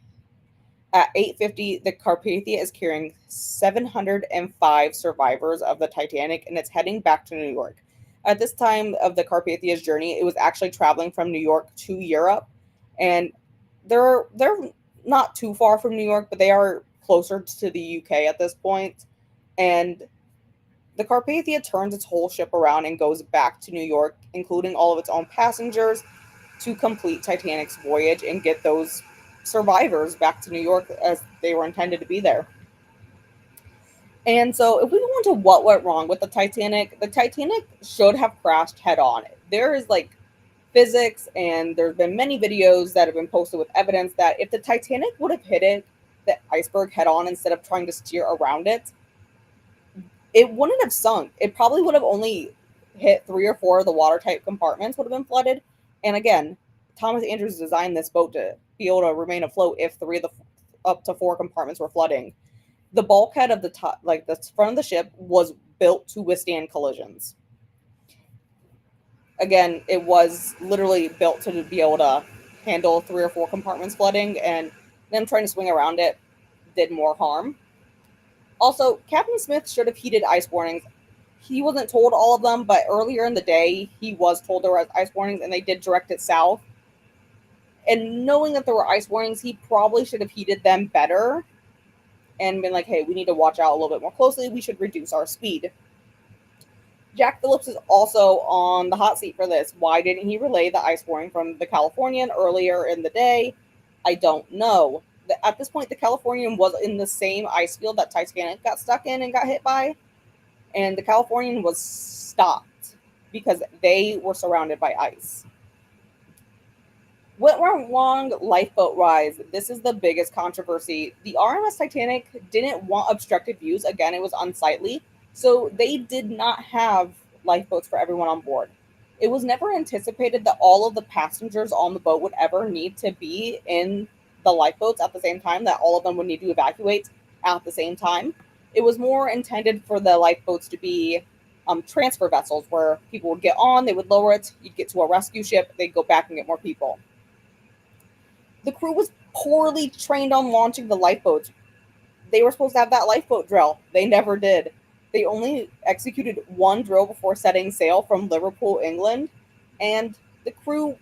At 8:50, the Carpathia is carrying 705 survivors of the Titanic, and it's heading back to New York. At this time of the Carpathia's journey, it was actually traveling from New York to Europe, and they're not too far from New York, but they are closer to the UK at this point. And the Carpathia turns its whole ship around and goes back to New York, including all of its own passengers, to complete Titanic's voyage and get those survivors back to New York as they were intended to be there. And so if we go into what went wrong with the Titanic should have crashed head on. There is, like, physics, and there's been many videos that have been posted with evidence that if the Titanic would have hit the iceberg head on instead of trying to steer around it, it wouldn't have sunk. It probably would have only hit 3 or 4 of the watertight compartments would have been flooded. And again, Thomas Andrews designed this boat to be able to remain afloat if 3 of the up to 4 compartments were flooding. The bulkhead of the top, like the front of the ship, was built to withstand collisions. Again, it was literally built to be able to handle 3 or 4 compartments flooding, and them trying to swing around it did more harm. Also, Captain Smith should have heeded ice warnings. He wasn't told all of them, but earlier in the day, he was told there were ice warnings, and they did direct it south. And knowing that there were ice warnings, he probably should have heeded them better and been like, hey, we need to watch out a little bit more closely. We should reduce our speed. Jack Phillips is also on the hot seat for this. Why didn't he relay the ice warning from the Californian earlier in the day? I don't know. At this point, the Californian was in the same ice field that Titanic got stuck in and got hit by, and the Californian was stopped because they were surrounded by ice. What went wrong? Lifeboat rise. This is the biggest controversy. The RMS Titanic didn't want obstructed views. Again, it was unsightly. So they did not have lifeboats for everyone on board. It was never anticipated that all of the passengers on the boat would ever need to be in the lifeboats at the same time, that all of them would need to evacuate at the same time. It was more intended for the lifeboats to be transfer vessels where people would get on, they would lower it, you'd get to a rescue ship, they'd go back and get more people. The crew was poorly trained on launching the lifeboats. They were supposed to have that lifeboat drill. They never did. They only executed one drill before setting sail from Liverpool, England, and the crew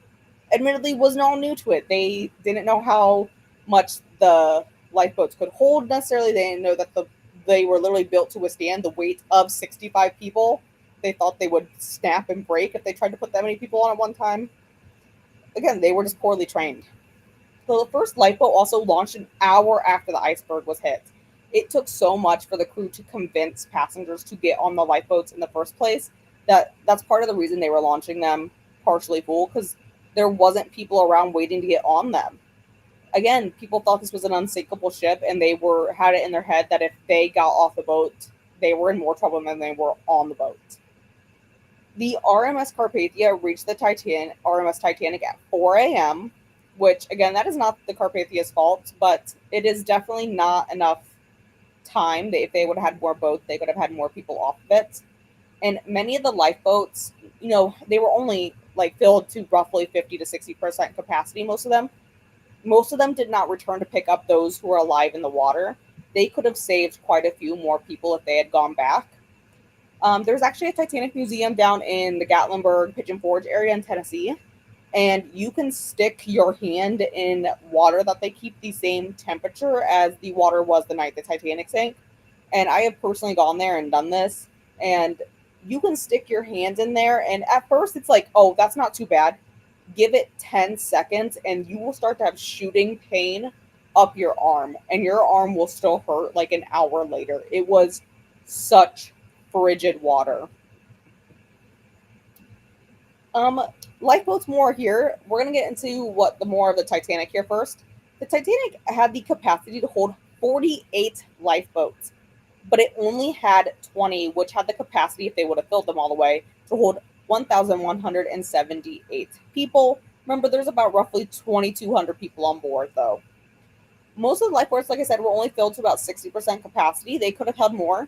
admittedly was not new to it. They didn't know how much the lifeboats could hold necessarily. They didn't know that they were literally built to withstand the weight of 65 people. They thought they would snap and break if they tried to put that many people on at one time. Again, they were just poorly trained. So the first lifeboat also launched an hour after the iceberg was hit. It took so much for the crew to convince passengers to get on the lifeboats in the first place that's part of the reason they were launching them partially full, because there wasn't people around waiting to get on them. Again, people thought this was an unsinkable ship, and they had it in their head that if they got off the boat, they were in more trouble than they were on the boat. The RMS Carpathia reached the RMS Titanic at 4 a.m., which, again, that is not the Carpathia's fault, but it is definitely not enough time. If they would have had more boats, they could have had more people off of it. And many of the lifeboats, they were only like filled to roughly 50 to 60% capacity, most of them. Most of them did not return to pick up those who were alive in the water. They could have saved quite a few more people if they had gone back. There's actually a Titanic museum down in the Gatlinburg Pigeon Forge area in Tennessee, and you can stick your hand in water that they keep the same temperature as the water was the night the Titanic sank. And I have personally gone there and done this, and you can stick your hands in there, and at first it's like, oh, that's not too bad. Give it 10 seconds and you will start to have shooting pain up your arm, and your arm will still hurt like an hour later. It was such frigid water. Um, Lifeboats more here. We're gonna get into what the more of the Titanic here first. The Titanic had the capacity to hold 48 lifeboats, but it only had 20, which had the capacity, if they would have filled them all the way, to hold 1,178 people. Remember, there's about roughly 2,200 people on board, though. Most of the lifeboats, like I said, were only filled to about 60% capacity. They could have held more.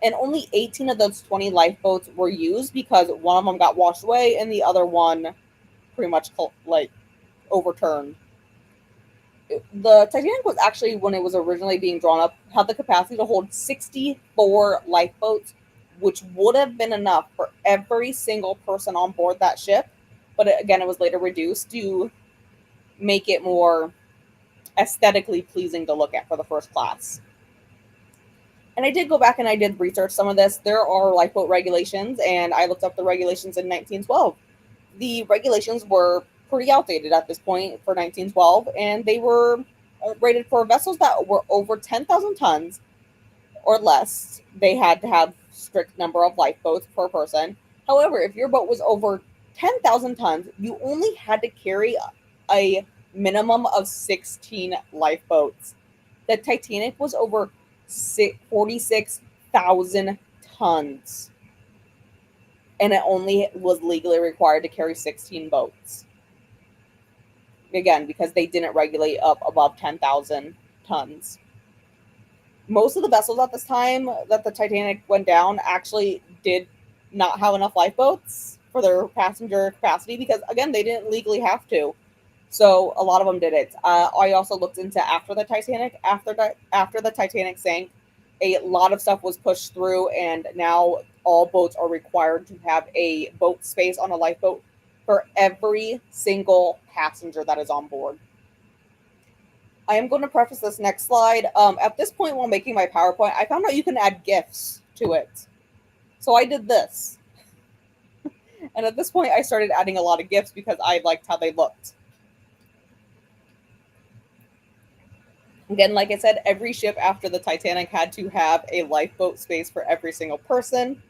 And only 18 of those 20 lifeboats were used because one of them got washed away and the other one pretty much like overturned. The Titanic was actually, when it was originally being drawn up, had the capacity to hold 64 lifeboats, which would have been enough for every single person on board that ship. But again, it was later reduced to make it more aesthetically pleasing to look at for the first class. And I did go back and I did research some of this. There are lifeboat regulations, and I looked up the regulations in 1912. The regulations were pretty outdated at this point for 1912, and they were rated for vessels that were over 10,000 tons or less. They had to have strict number of lifeboats per person. However, if your boat was over 10,000 tons, you only had to carry a minimum of 16 lifeboats. The Titanic was over 46,000 tons, and it only was legally required to carry 16 boats. Again, because they didn't regulate up above 10,000 tons. Most of the vessels at this time that the Titanic went down actually did not have enough lifeboats for their passenger capacity because, again, they didn't legally have to. So a lot of them did it. I also looked into after the Titanic. After the Titanic sank, a lot of stuff was pushed through, and now all boats are required to have a boat space on a lifeboat for every single passenger that is on board. I am going to preface this next slide. At this point, while making my PowerPoint, I found out you can add GIFs to it. So I did this. And at this point, I started adding a lot of GIFs because I liked how they looked. Again, like I said, every ship after the Titanic had to have a lifeboat space for every single person.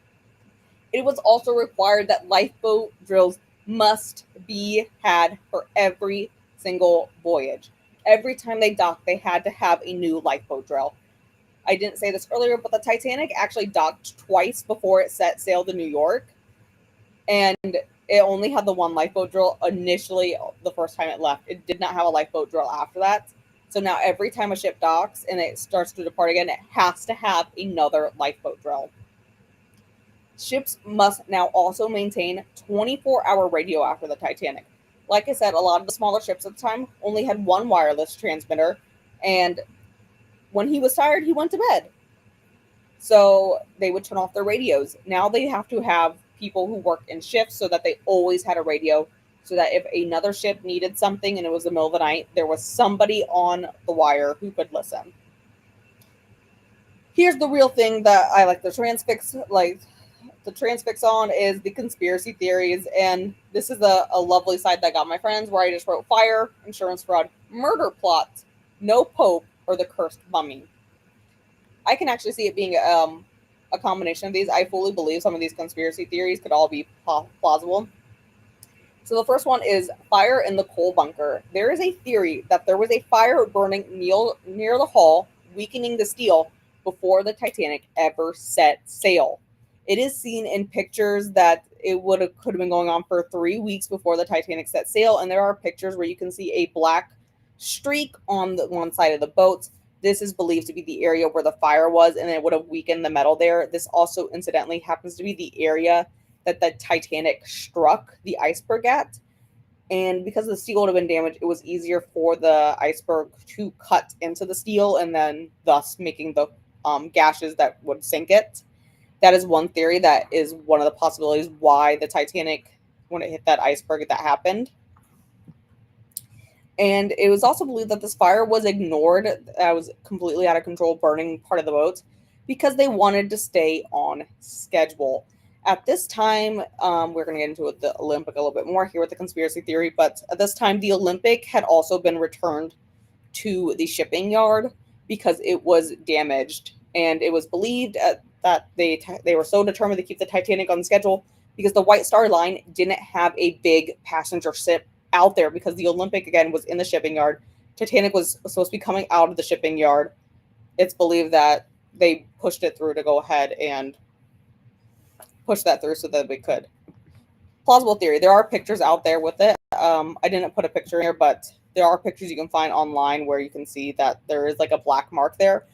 It was also required that lifeboat drills must be had for every single voyage. Every time they docked, they had to have a new lifeboat drill. I didn't say this earlier, but the Titanic actually docked twice before it set sail to New York. And it only had the one lifeboat drill initially the first time it left. It did not have a lifeboat drill after that. So now every time a ship docks and it starts to depart again, it has to have another lifeboat drill. Ships must now also maintain 24-hour radio after the Titanic. Like I said, a lot of the smaller ships at the time only had one wireless transmitter, and when he was tired, he went to bed. So they would turn off their radios. Now they have to have people who work in shifts so that they always had a radio, so that if another ship needed something and it was the middle of the night, there was somebody on the wire who could listen. Here's the real thing that I like the transfix on is the conspiracy theories, and this is a lovely site that got my friends where I just wrote fire, insurance fraud, murder plot, no pope, or the cursed mummy. I can actually see it being a combination of these. I fully believe some of these conspiracy theories could all be plausible. So the first one is fire in the coal bunker. There is a theory that there was a fire burning near the hull, weakening the steel before the Titanic ever set sail. It is seen in pictures that it could have been going on for 3 weeks before the Titanic set sail, and there are pictures where you can see a black streak on the one side of the boat. This is believed to be the area where the fire was, and it would have weakened the metal there. This also, incidentally, happens to be the area that the Titanic struck the iceberg at. And because the steel would have been damaged, it was easier for the iceberg to cut into the steel and then thus making the gashes that would sink it. That is one theory. That is one of the possibilities why the Titanic, when it hit that iceberg, that happened. And it was also believed that this fire was ignored, that was completely out of control, burning part of the boat, because they wanted to stay on schedule. At this time, we're going to get into the Olympic a little bit more here with the conspiracy theory, but at this time, the Olympic had also been returned to the shipping yard because it was damaged. And it was believed that they were so determined to keep the Titanic on schedule because the White Star Line didn't have a big passenger ship out there, because the Olympic, again, was in the shipping yard. Titanic was supposed to be coming out of the shipping yard. It's believed that they pushed it through to go ahead and push that through so that we could. Plausible theory. There are pictures out there with it. I didn't put a picture here, but there are pictures you can find online where you can see that there is like a black mark there.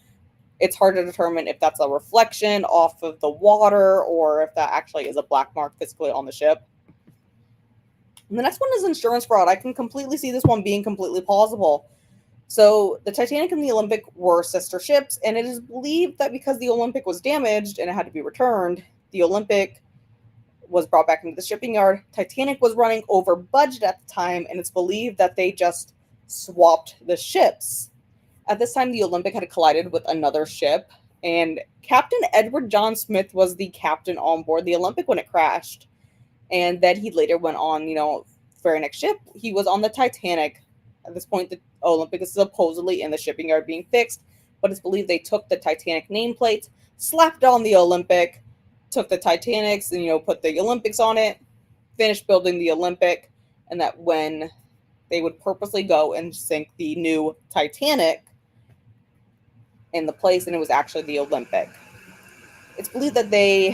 It's hard to determine if that's a reflection off of the water or if that actually is a black mark physically on the ship. And the next one is insurance fraud. I can completely see this one being completely plausible. So the Titanic and the Olympic were sister ships, and it is believed that because the Olympic was damaged and it had to be returned, the Olympic was brought back into the shipping yard. Titanic was running over budget at the time, and it's believed that they just swapped the ships. At this time, the Olympic had collided with another ship, and Captain Edward John Smith was the captain on board the Olympic when it crashed. And then he later went on, very next ship, he was on the Titanic. At this point, the Olympic is supposedly in the shipping yard being fixed, but it's believed they took the Titanic nameplate, slapped on the Olympic, took the Titanics and, put the Olympics on it, finished building the Olympic, and that when they would purposely go and sink the new Titanic in the place, and it was actually the Olympic. It's believed that they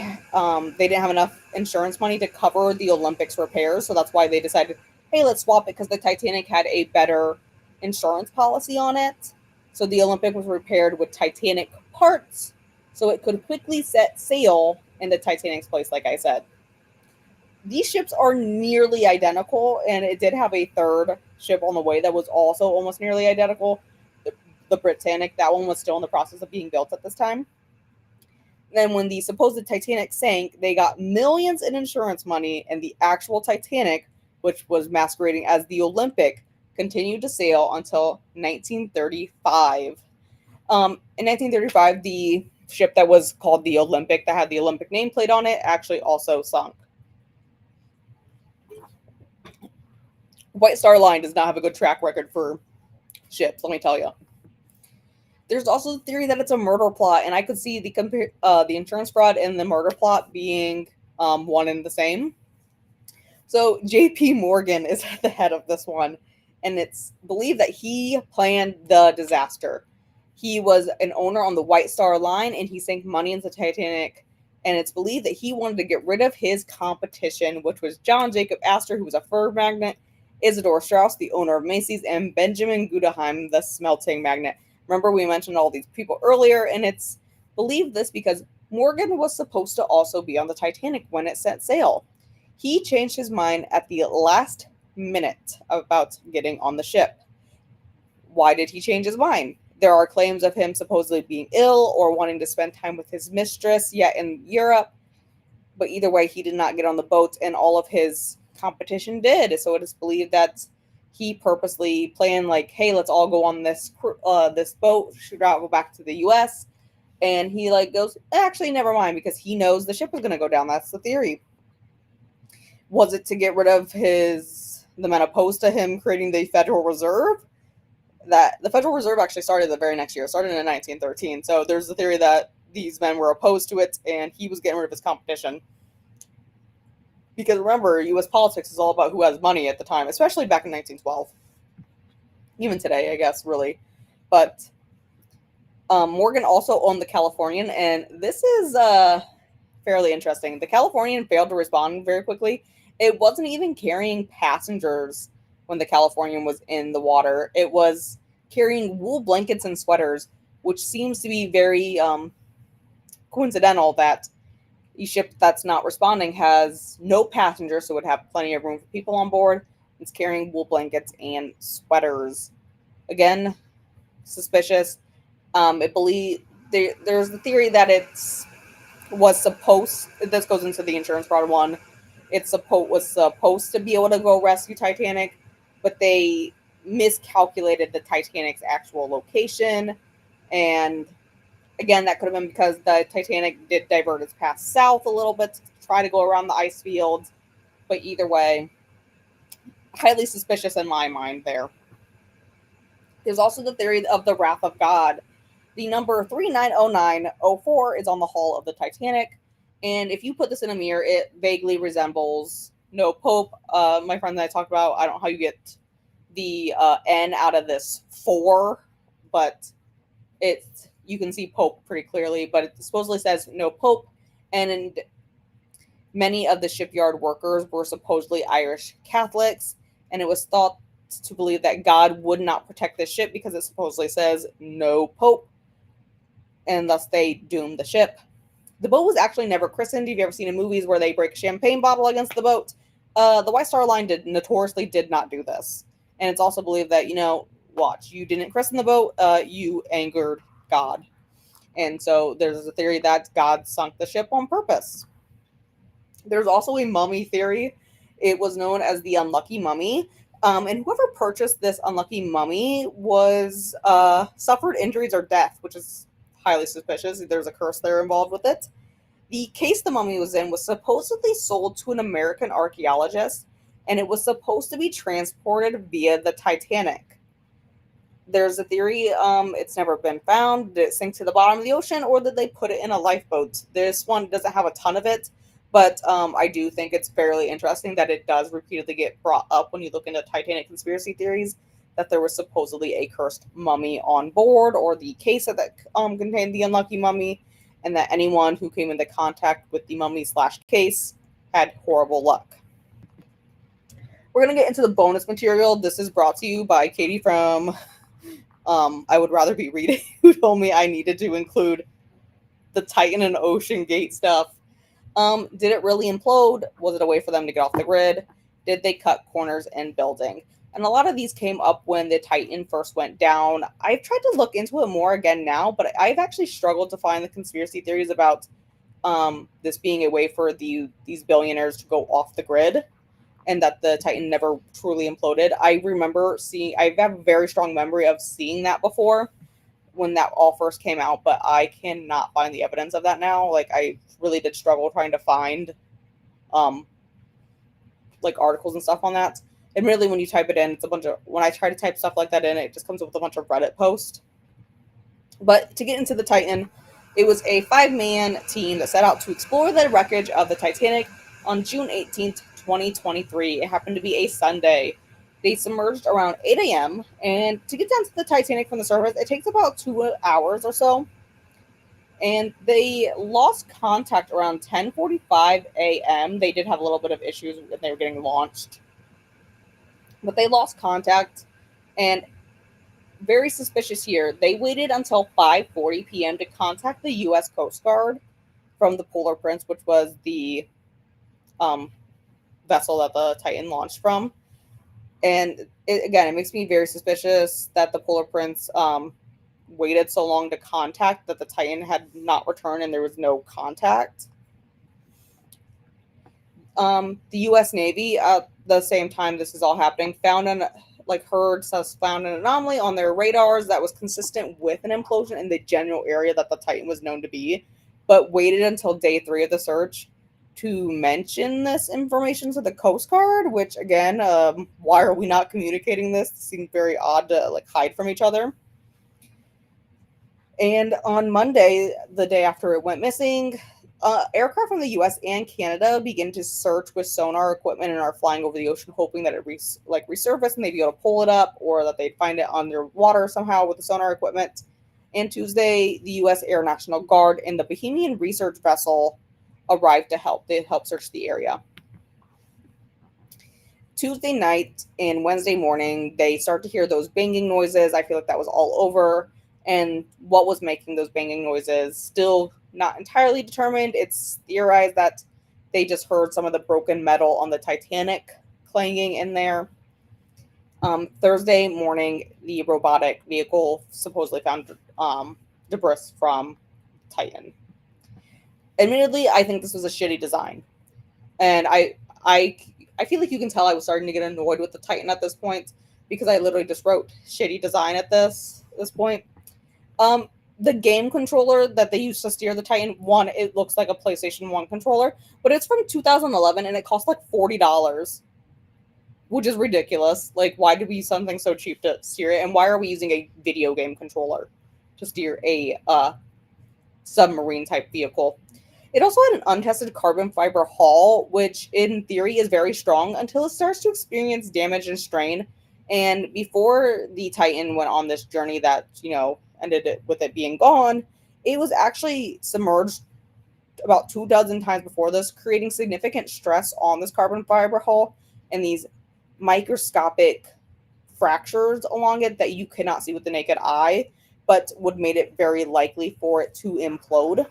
didn't have enough insurance money to cover the Olympics repairs, so that's why they decided, hey, let's swap it, because the Titanic had a better insurance policy on it. So the Olympic was repaired with Titanic parts, so it could quickly set sail in the Titanic's place, like I said. These ships are nearly identical, and it did have a third ship on the way that was also almost nearly identical. The Britannic, that one was still in the process of being built at this time. Then when the supposed Titanic sank, they got millions in insurance money, and the actual Titanic which was masquerading as the Olympic, continued to sail until 1935. In 1935, the ship that was called the Olympic, that had the Olympic nameplate on it, actually also sunk. White Star Line does not have a good track record for ships, let me tell you. There's also the theory that it's a murder plot, and I could see the insurance fraud and the murder plot being one and the same. So J.P. Morgan is at the head of this one, and it's believed that he planned the disaster. He was an owner on the White Star Line, and he sank money into Titanic, and it's believed that he wanted to get rid of his competition, which was John Jacob Astor, who was a fur magnate, Isidor Straus, the owner of Macy's, and Benjamin Guggenheim, the smelting magnate. Remember, we mentioned all these people earlier, and it's believed this because Morgan was supposed to also be on the Titanic when it set sail. He changed his mind at the last minute about getting on the ship. Why did he change his mind? There are claims of him supposedly being ill or wanting to spend time with his mistress yet in Europe. But either way, he did not get on the boat, and all of his competition did. So it is believed that he purposely planned, like, hey, let's all go on this boat, travel back to the U.S. And he goes, actually, never mind, because he knows the ship is going to go down. That's the theory. Was it to get rid of the men opposed to him creating the Federal Reserve? That the Federal Reserve actually started the very next year, started in 1913. So there's the theory that these men were opposed to it, and he was getting rid of his competition. Because remember, U.S. politics is all about who has money at the time, especially back in 1912. Even today, I guess, really. But Morgan also owned the Californian, and this is fairly interesting. The Californian failed to respond very quickly. It wasn't even carrying passengers when the Californian was in the water. It was carrying wool blankets and sweaters, which seems to be very coincidental that a ship that's not responding has no passengers, so it would have plenty of room for people on board. It's carrying wool blankets and sweaters. Again, suspicious. There's the theory that this goes into the insurance fraud one. Was supposed to be able to go rescue Titanic, but they miscalculated the Titanic's actual location. And again, that could have been because the Titanic did divert its path south a little bit to try to go around the ice fields. But either way, highly suspicious in my mind there. There's also the theory of the wrath of God. The number 390904 is on the hull of the Titanic. And if you put this in a mirror, it vaguely resembles No Pope. My friend that I talked about, I don't know how you get the N out of this 4, but you can see Pope pretty clearly, but it supposedly says No Pope. And many of the shipyard workers were supposedly Irish Catholics, and it was thought to believe that God would not protect this ship because it supposedly says No Pope, and thus they doomed the ship. The boat was actually never christened. Have you ever seen in movies where they break a champagne bottle against the boat? The White Star Line notoriously did not do this. And it's also believed that, watch, you didn't christen the boat, you angered God. And so there's a theory that God sunk the ship on purpose. There's also a mummy theory. It was known as the unlucky mummy. And whoever purchased this unlucky mummy was suffered injuries or death, which is highly suspicious. There's a curse there involved with it. The case the mummy was in was supposedly sold to an American archaeologist, and it was supposed to be transported via the Titanic. There's a theory it's never been found. Did it sink to the bottom of the ocean, or did they put it in a lifeboat? This one doesn't have a ton of it, but I do think it's fairly interesting that it does repeatedly get brought up when you look into Titanic conspiracy theories, that there was supposedly a cursed mummy on board, or the case that contained the unlucky mummy, and that anyone who came into contact with the mummy/case had horrible luck. We're going to get into the bonus material. This is brought to you by Katie from I Would Rather Be Reading, who told me I needed to include the Titan and Ocean Gate stuff. Did it really implode? Was it a way for them to get off the grid? Did they cut corners in building? And a lot of these came up when the Titan first went down. I've tried to look into it more again now, but I've actually struggled to find the conspiracy theories about this being a way for these billionaires to go off the grid. and that the Titan never truly imploded. I have a very strong memory of seeing that before when that all first came out, but I cannot find the evidence of that now. Like, I really did struggle trying to find um like articles and stuff on that. Admittedly, when you type it in, it's a bunch of when I try to type stuff like that in, it just comes up with a bunch of Reddit posts. But to get into the Titan, it was a 5-man team that set out to explore the wreckage of the Titanic on June 18th, 2023. It happened to be a Sunday. They submerged around 8 a.m. And to get down to the Titanic from the surface, it takes about 2 hours or so. And they lost contact around 10:45 a.m. They did have a little bit of issues when they were getting launched, but they lost contact. And very suspicious here, they waited until 5:40 p.m. to contact the U.S. Coast Guard from the Polar Prince, which was the um, vessel that the Titan launched from. And it makes me very suspicious that the Polar Prince waited so long to contact that the Titan had not returned and there was no contact. The U.S. Navy, at the same time this is all happening, found an anomaly on their radars that was consistent with an implosion in the general area that the Titan was known to be, but waited until day 3 of the search to mention this information to the Coast Guard. Which, again, why are we not communicating this? It seemed very odd to hide from each other. And on Monday, the day after it went missing, aircraft from the U.S. and Canada begin to search with sonar equipment and are flying over the ocean, hoping that it resurface and they'd be able to pull it up, or that they'd find it underwater somehow with the sonar equipment. And Tuesday, the U.S. Air National Guard and the Bohemian research vessel arrived to help. They helped search the area. Tuesday night and Wednesday morning, they start to hear those banging noises. I feel like that was all over. And what was making those banging noises, still not entirely determined. It's theorized that they just heard some of the broken metal on the Titanic clanging in there. Thursday morning, the robotic vehicle supposedly found debris from Titan. Admittedly, I think this was a shitty design. And I feel like you can tell I was starting to get annoyed with the Titan at this point, because I literally just wrote shitty design at this point. The game controller that they used to steer the Titan, it looks like a PlayStation 1 controller, but it's from 2011 and it costs like $40, which is ridiculous. Like, why did we use something so cheap to steer it? And why are we using a video game controller to steer a submarine type vehicle? It also had an untested carbon fiber hull, which in theory is very strong until it starts to experience damage and strain. And before the Titan went on this journey that, ended with it being gone, it was actually submerged about 24 times before this, creating significant stress on this carbon fiber hull and these microscopic fractures along it that you cannot see with the naked eye, but would made it very likely for it to implode.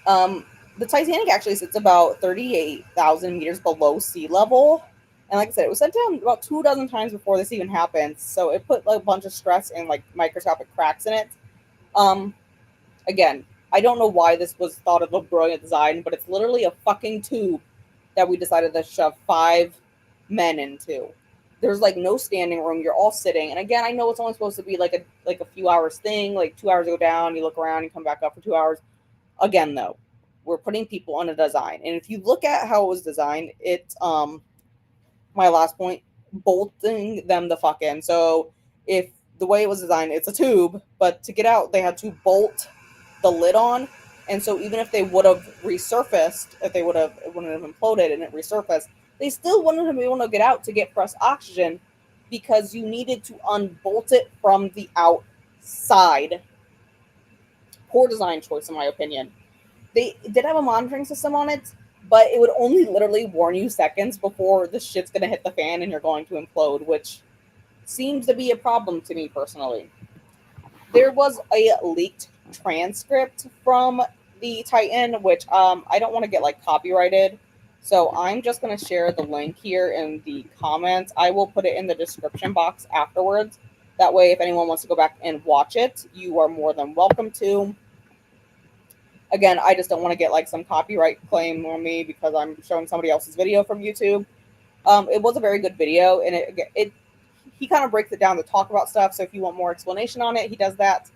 The Titanic actually sits about 38,000 meters below sea level. And like I said, it was sent down about 24 times before this even happened. So it put a bunch of stress and microscopic cracks in it. Again, I don't know why this was thought of a brilliant design, but it's literally a fucking tube that we decided to shove 5 men into. There's no standing room. You're all sitting. And again, I know it's only supposed to be a few hours thing. 2 hours go down, you look around, you come back up for 2 hours. Again, though, we're putting people on a design. And if you look at how it was designed, it's my last point, bolting them the fuck in. So if the way it was designed, it's a tube, but to get out, they had to bolt the lid on. And so even if they would have resurfaced, it wouldn't have imploded and it resurfaced, they still wouldn't have been able to get out to get fresh oxygen, because you needed to unbolt it from the outside. Poor design choice, in my opinion. They did have a monitoring system on it, but it would only literally warn you seconds before the shit's going to hit the fan and you're going to implode, which seems to be a problem to me personally. There was a leaked transcript from the Titan, which I don't want to get copyrighted, so I'm just going to share the link here in the comments. I will put it in the description box afterwards. That way, if anyone wants to go back and watch it, you are more than welcome to. Again, I just don't want to get like some copyright claim on me because I'm showing somebody else's video from YouTube. It was a very good video, and it he kind of breaks it down to talk about stuff. So if you want more explanation on it, he does that.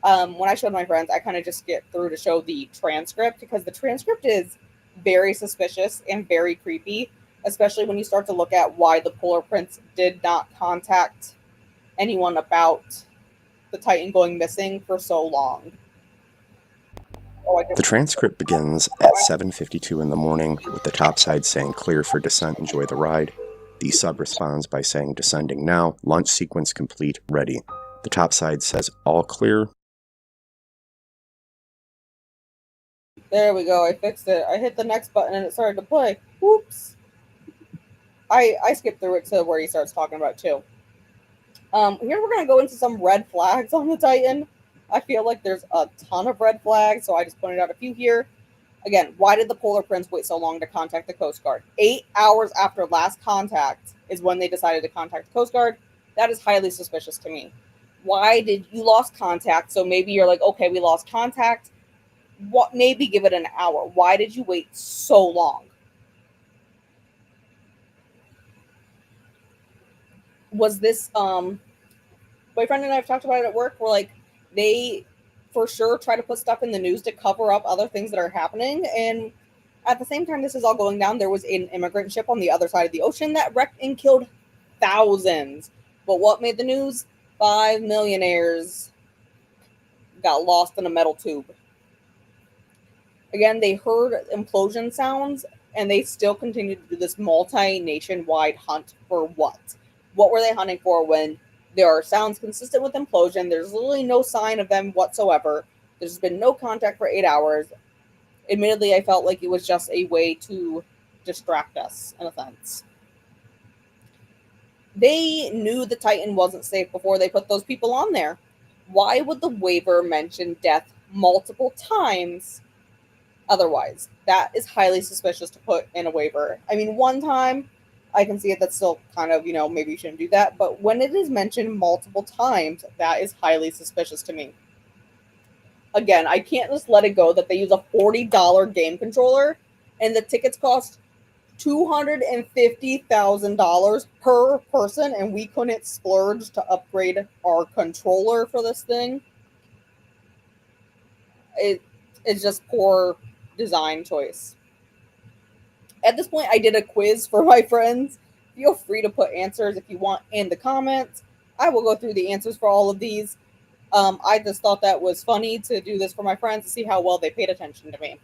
When I showed my friends, I kind of just get through to show the transcript because the transcript is very suspicious and very creepy, especially when you start to look at why the Polar Prince did not contact anyone about the Titan going missing for so long. Oh, The transcript begins at 7:52 in the morning with the topside saying clear for descent, enjoy the ride. The sub responds by saying descending now, launch sequence complete, ready. The topside says all clear. There we go. I fixed it. I hit the next button and it started to play. Whoops. I skipped through it to where he starts talking about too. Here we're gonna go into some red flags on the Titan. I feel like there's a ton of red flags, so I just pointed out a few here. Again, why did the Polar Prince wait so long to contact the Coast Guard? 8 hours after last contact is when they decided to contact the Coast Guard. That is highly suspicious to me. Why did you lost contact? So maybe you're like, okay, we lost contact. What? Maybe give it an hour. Why did you wait so long? Was this boyfriend and I have talked about it at work? We're like, they for sure try to put stuff in the news to cover up other things that are happening, and at the same time this is all going down, there was an immigrant ship on the other side of the ocean that wrecked and killed thousands. But what made the news? 5 millionaires got lost in a metal tube. Again, they heard implosion sounds and they still continued to do this multi-nationwide hunt for what? What were they hunting for when there are sounds consistent with implosion? There's literally no sign of them whatsoever. There's been no contact for 8 hours. Admittedly, I felt like it was just a way to distract us, in a sense. They knew the Titan wasn't safe before they put those people on there. Why would the waiver mention death multiple times otherwise? That is highly suspicious to put in a waiver. I mean, one time, I can see it. That's still kind of, maybe you shouldn't do that. But when it is mentioned multiple times, that is highly suspicious to me. Again, I can't just let it go that they use a $40 game controller and the tickets cost $250,000 per person, and we couldn't splurge to upgrade our controller for this thing. It's just poor design choice. At this point, I did a quiz for my friends. Feel free to put answers if you want in the comments. I will go through the answers for all of these. I just thought that was funny to do this for my friends to see how well they paid attention to me.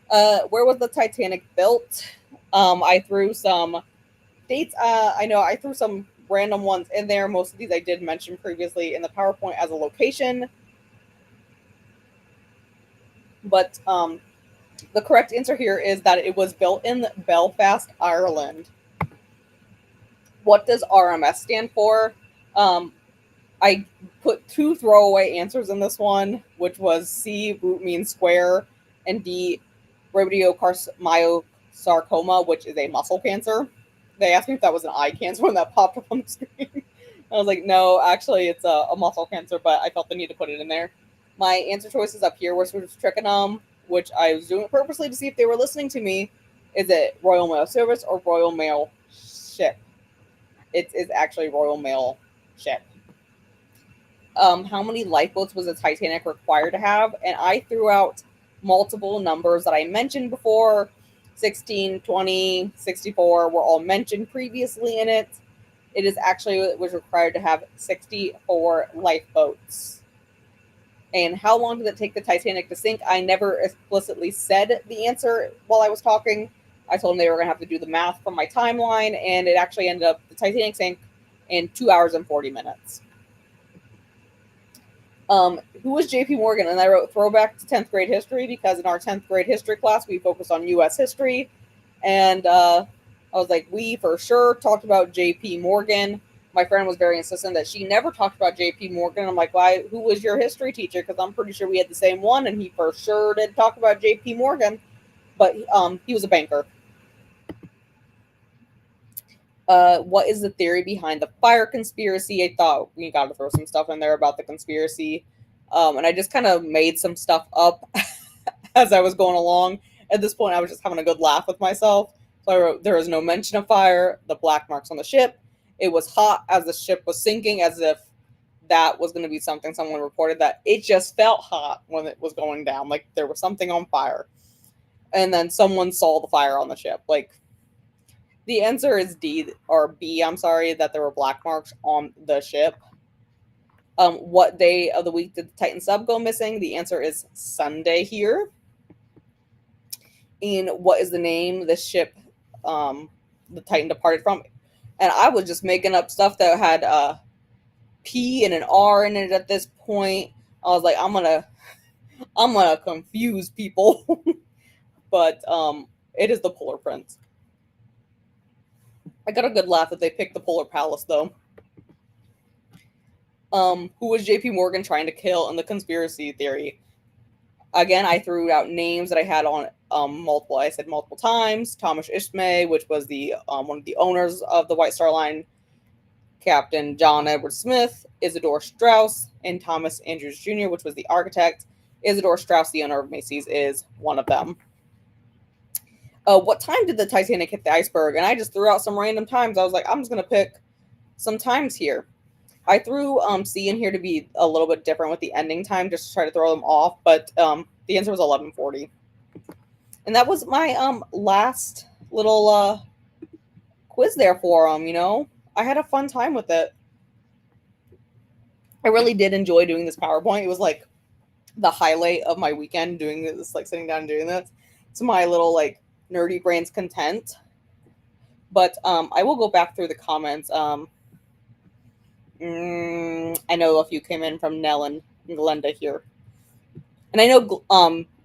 Where was the Titanic built? I threw some dates. I know I threw some random ones in there. Most of these I did mention previously in the PowerPoint as a location. But the correct answer here is that it was built in Belfast, Ireland. What does RMS stand for? I put 2 throwaway answers in this one, which was C, root means square, and D, rhabdomyosarcoma, which is a muscle cancer. They asked me if that was an eye cancer when that popped up on the screen. I was like, no, actually, it's a muscle cancer, but I felt the need to put it in there. My answer choices up here were sort of trichonum, which I was doing it purposely to see if they were listening to me. Is it Royal Mail Service or Royal Mail Ship? It is actually Royal Mail Ship. How many lifeboats was the Titanic required to have? And I threw out multiple numbers that I mentioned before. 16, 20, 64 were all mentioned previously in it. It was required to have 64 lifeboats. And how long did it take the Titanic to sink? I never explicitly said the answer while I was talking. I told them they were going to have to do the math from my timeline, and it actually ended up, the Titanic sank in 2 hours and 40 minutes. Who was J.P. Morgan? And I wrote throwback to 10th grade history because in our 10th grade history class, we focused on U.S. history. And I was like, we for sure talked about J.P. Morgan. My friend was very insistent that she never talked about J.P. Morgan. I'm like, why? Who was your history teacher? Because I'm pretty sure we had the same one, and he for sure did talk about J.P. Morgan. But he was a banker. What is the theory behind the fire conspiracy? I thought we got to throw some stuff in there about the conspiracy. And I just kind of made some stuff up as I was going along. At this point, I was just having a good laugh with myself. So I wrote, there is no mention of fire, the black marks on the ship. It was hot as the ship was sinking, as if that was going to be something someone reported, that it just felt hot when it was going down, like there was something on fire. And then someone saw the fire on the ship. Like, the answer is D, or B, I'm sorry, that there were black marks on the ship. What day of the week did the Titan sub go missing? The answer is Sunday here. And what is the name the ship the Titan departed from? And I was just making up stuff that had a P and an R in it at this point. I was like, I'm gonna confuse people. But it is the Polar Prince. I got a good laugh that they picked the Polar Palace, though. Who was JP Morgan trying to kill in the conspiracy theory? Again, I threw out names that I had on multiple. I said multiple times. Thomas Ishmael, which was the one of the owners of the White Star Line. Captain John Edward Smith, Isidore Strauss, and Thomas Andrews Jr., which was the architect. Isidore Strauss, the owner of Macy's, is one of them. What time did the Titanic hit the iceberg? And I just threw out some random times. I was like, I'm just going to pick some times here. I threw C in here to be a little bit different with the ending time, just to try to throw them off. But the answer was 11:40. And that was my last little quiz there for them, you know. I had a fun time with it. I really did enjoy doing this PowerPoint. It was like the highlight of my weekend, doing this, like sitting down and doing this. It's my little like nerdy brain's content. But I will go back through the comments. I know a few came in from Nell and Glenda here. And I know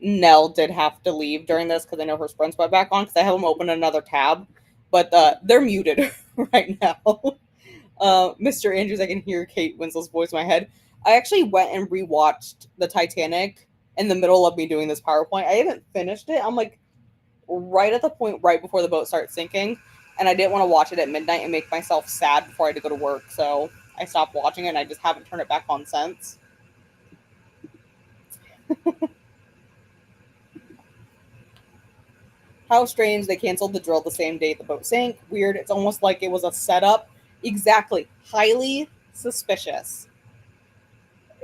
Nell did have to leave during this because I know her sprints went back on because I have them open another tab. But they're muted right now. Mr. Andrews, I can hear Kate Winslow's voice in my head. I actually went and rewatched the Titanic in the middle of me doing this PowerPoint. I haven't finished it. I'm like right at the point right before the boat starts sinking. And I didn't want to watch it at midnight and make myself sad before I had to go to work. So I stopped watching it and I just haven't turned it back on since. How strange they canceled the drill the same day the boat sank. Weird. It's almost like it was a setup. Exactly. Highly suspicious.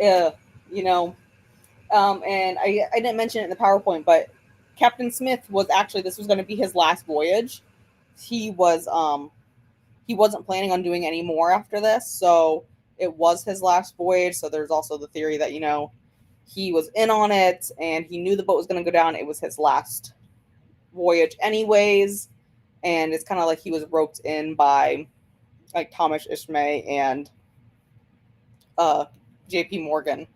You know. And I didn't mention it in the PowerPoint, but Captain Smith was actually, this was going to be his last voyage. He wasn't planning on doing any more after this, so it was his last voyage. So there's also the theory that, you know, he was in on it and he knew the boat was going to go down. It was his last voyage anyways, and it's kind of like he was roped in by like Thomas Ishmael and JP Morgan.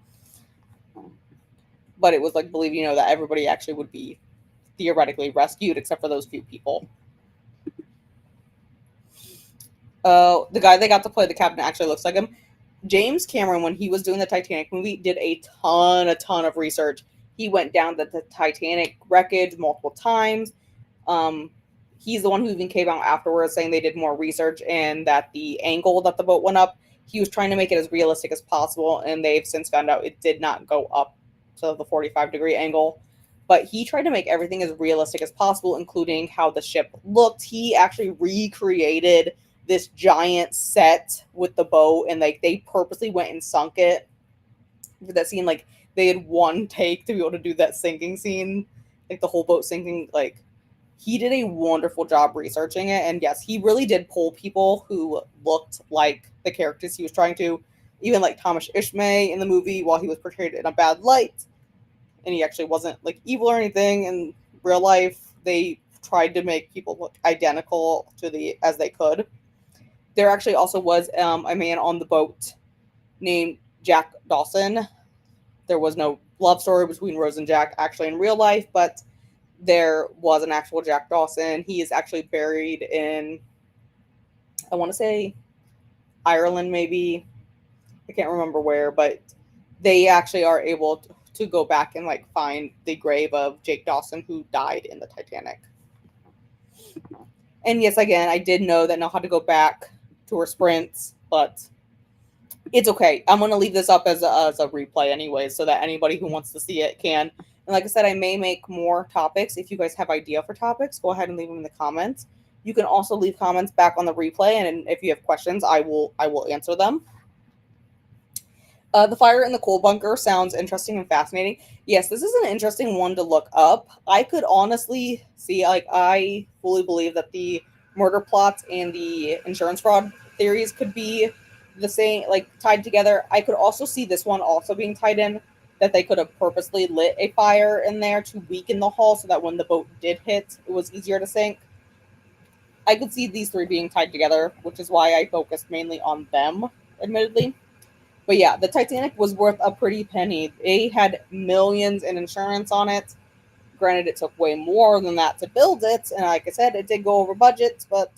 But it was like, believe, you know, that everybody actually would be theoretically rescued except for those few people. The guy they got to play the captain actually looks like him. James Cameron, when he was doing the Titanic movie, did a ton of research. He went down to the Titanic wreckage multiple times. He's the one who even came out afterwards saying they did more research and that the angle that the boat went up, he was trying to make it as realistic as possible, and they've since found out it did not go up to the 45-degree angle. But he tried to make everything as realistic as possible, including how the ship looked. He actually recreated this giant set with the boat, and like they purposely went and sunk it for that scene. Like they had one take to be able to do that sinking scene, like the whole boat sinking. Like he did a wonderful job researching it, and yes, he really did pull people who looked like the characters he was trying to. Even like Thomas Ishmael in the movie, while he was portrayed in a bad light, and he actually wasn't like evil or anything in real life, they tried to make people look identical to as they could. There actually also was a man on the boat named Jack Dawson. There was no love story between Rose and Jack actually in real life, but there was an actual Jack Dawson. He is actually buried in, I want to say, Ireland maybe. I can't remember where, but they actually are able to go back and like find the grave of Jake Dawson, who died in the Titanic. And yes, again, I did know that Nell had to go back to her sprints, but it's okay. I'm going to leave this up as a replay anyway, so that anybody who wants to see it can. And like I said, I may make more topics. If you guys have idea for topics, go ahead and leave them in the comments. You can also leave comments back on the replay, and if you have questions, I will answer them. The fire in the coal bunker sounds interesting and fascinating. Yes, this is an interesting one to look up. I could honestly see, like, I fully believe that the murder plots and the insurance fraud theories could be the same, like, tied together. I could also see this one also being tied in, that they could have purposely lit a fire in there to weaken the hull so that when the boat did hit, it was easier to sink. I could see these three being tied together, which is why I focused mainly on them, admittedly. But yeah, the Titanic was worth a pretty penny. They had millions in insurance on it. Granted, it took way more than that to build it, and like I said, it did go over budget, but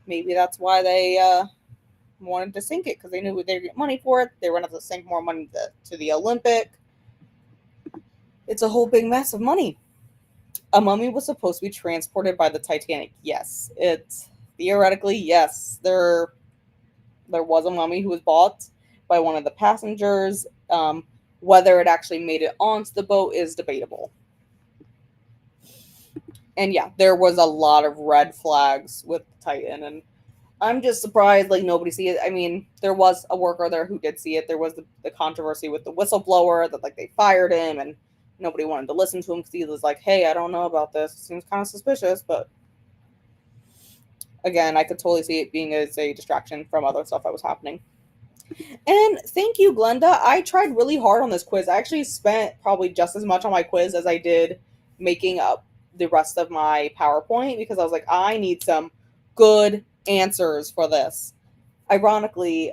maybe that's why they wanted to sink it, because they knew they'd get money for it. They were going to sink more money to the Olympic. It's a whole big mess of money. A mummy was supposed to be transported by the Titanic. Yes, it's theoretically, yes, there was a mummy who was bought by one of the passengers. Whether it actually made it onto the boat is debatable. And yeah, there was a lot of red flags with Titan, and I'm just surprised like nobody see it. I mean, there was a worker there who did see it. There was the controversy with the whistleblower that like they fired him and nobody wanted to listen to him because he was like, "Hey, I don't know about this. It seems kind of suspicious." But again, I could totally see it being as a distraction from other stuff that was happening. And thank you, Glenda. I tried really hard on this quiz. I actually spent probably just as much on my quiz as I did making up the rest of my PowerPoint, because I was like, I need some good answers for this. Ironically,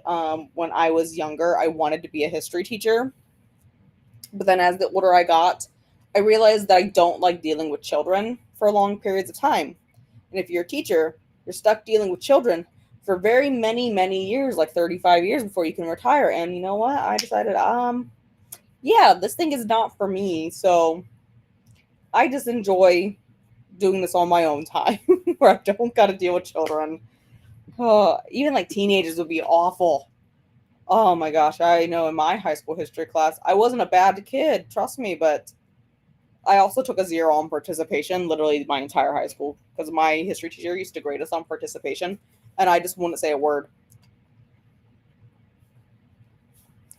when I was younger, I wanted to be a history teacher. But then as the older I got, I realized that I don't like dealing with children for long periods of time. And if you're a teacher, you're stuck dealing with children for very many, many years, like 35 years before you can retire. And you know what? I decided, yeah, this thing is not for me. So I just enjoy doing this on my own time where I don't got to deal with children. Even like teenagers would be awful. Oh my gosh, I know in my high school history class, I wasn't a bad kid, trust me, but I also took a 0 on participation literally my entire high school because my history teacher used to grade us on participation, and I just wouldn't say a word.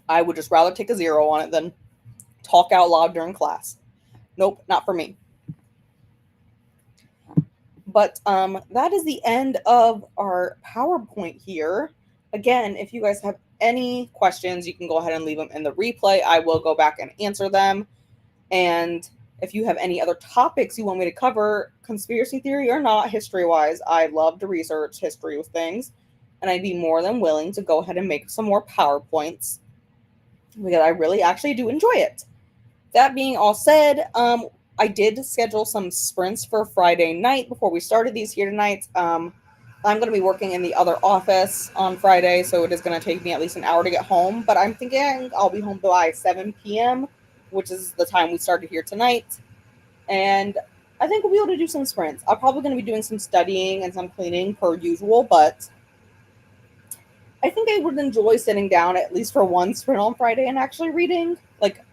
I would just rather take a 0 on it than talk out loud during class. Nope, not for me. But that is the end of our PowerPoint here. Again, if you guys have any questions, you can go ahead and leave them in the replay. I will go back and answer them. And if you have any other topics you want me to cover, conspiracy theory or not, history-wise, I love to research history with things. And I'd be more than willing to go ahead and make some more PowerPoints because I really actually do enjoy it. That being all said, I did schedule some sprints for Friday night before we started these here tonight. I'm going to be working in the other office on Friday, so it is going to take me at least an hour to get home. But I'm thinking I'll be home by 7 p.m., which is the time we started here tonight. And I think we'll be able to do some sprints. I'm probably going to be doing some studying and some cleaning per usual, but I think I would enjoy sitting down at least for one sprint on Friday and actually reading like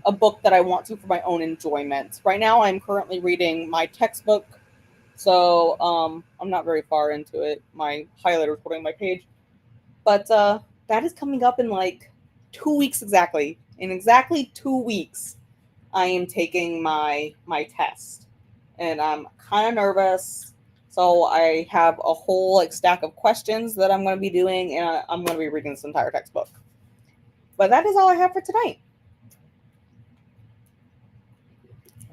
a book that I want to for my own enjoyment. Right now, I'm currently reading my textbook, so I'm not very far into it. My highlighter is holding my page, but that is coming up in like 2 weeks exactly. In exactly 2 weeks, I am taking my test, and I'm kind of nervous. So I have a whole like stack of questions that I'm going to be doing, and I'm going to be reading this entire textbook. But that is all I have for tonight.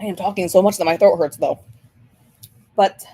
I am talking so much that my throat hurts, though. But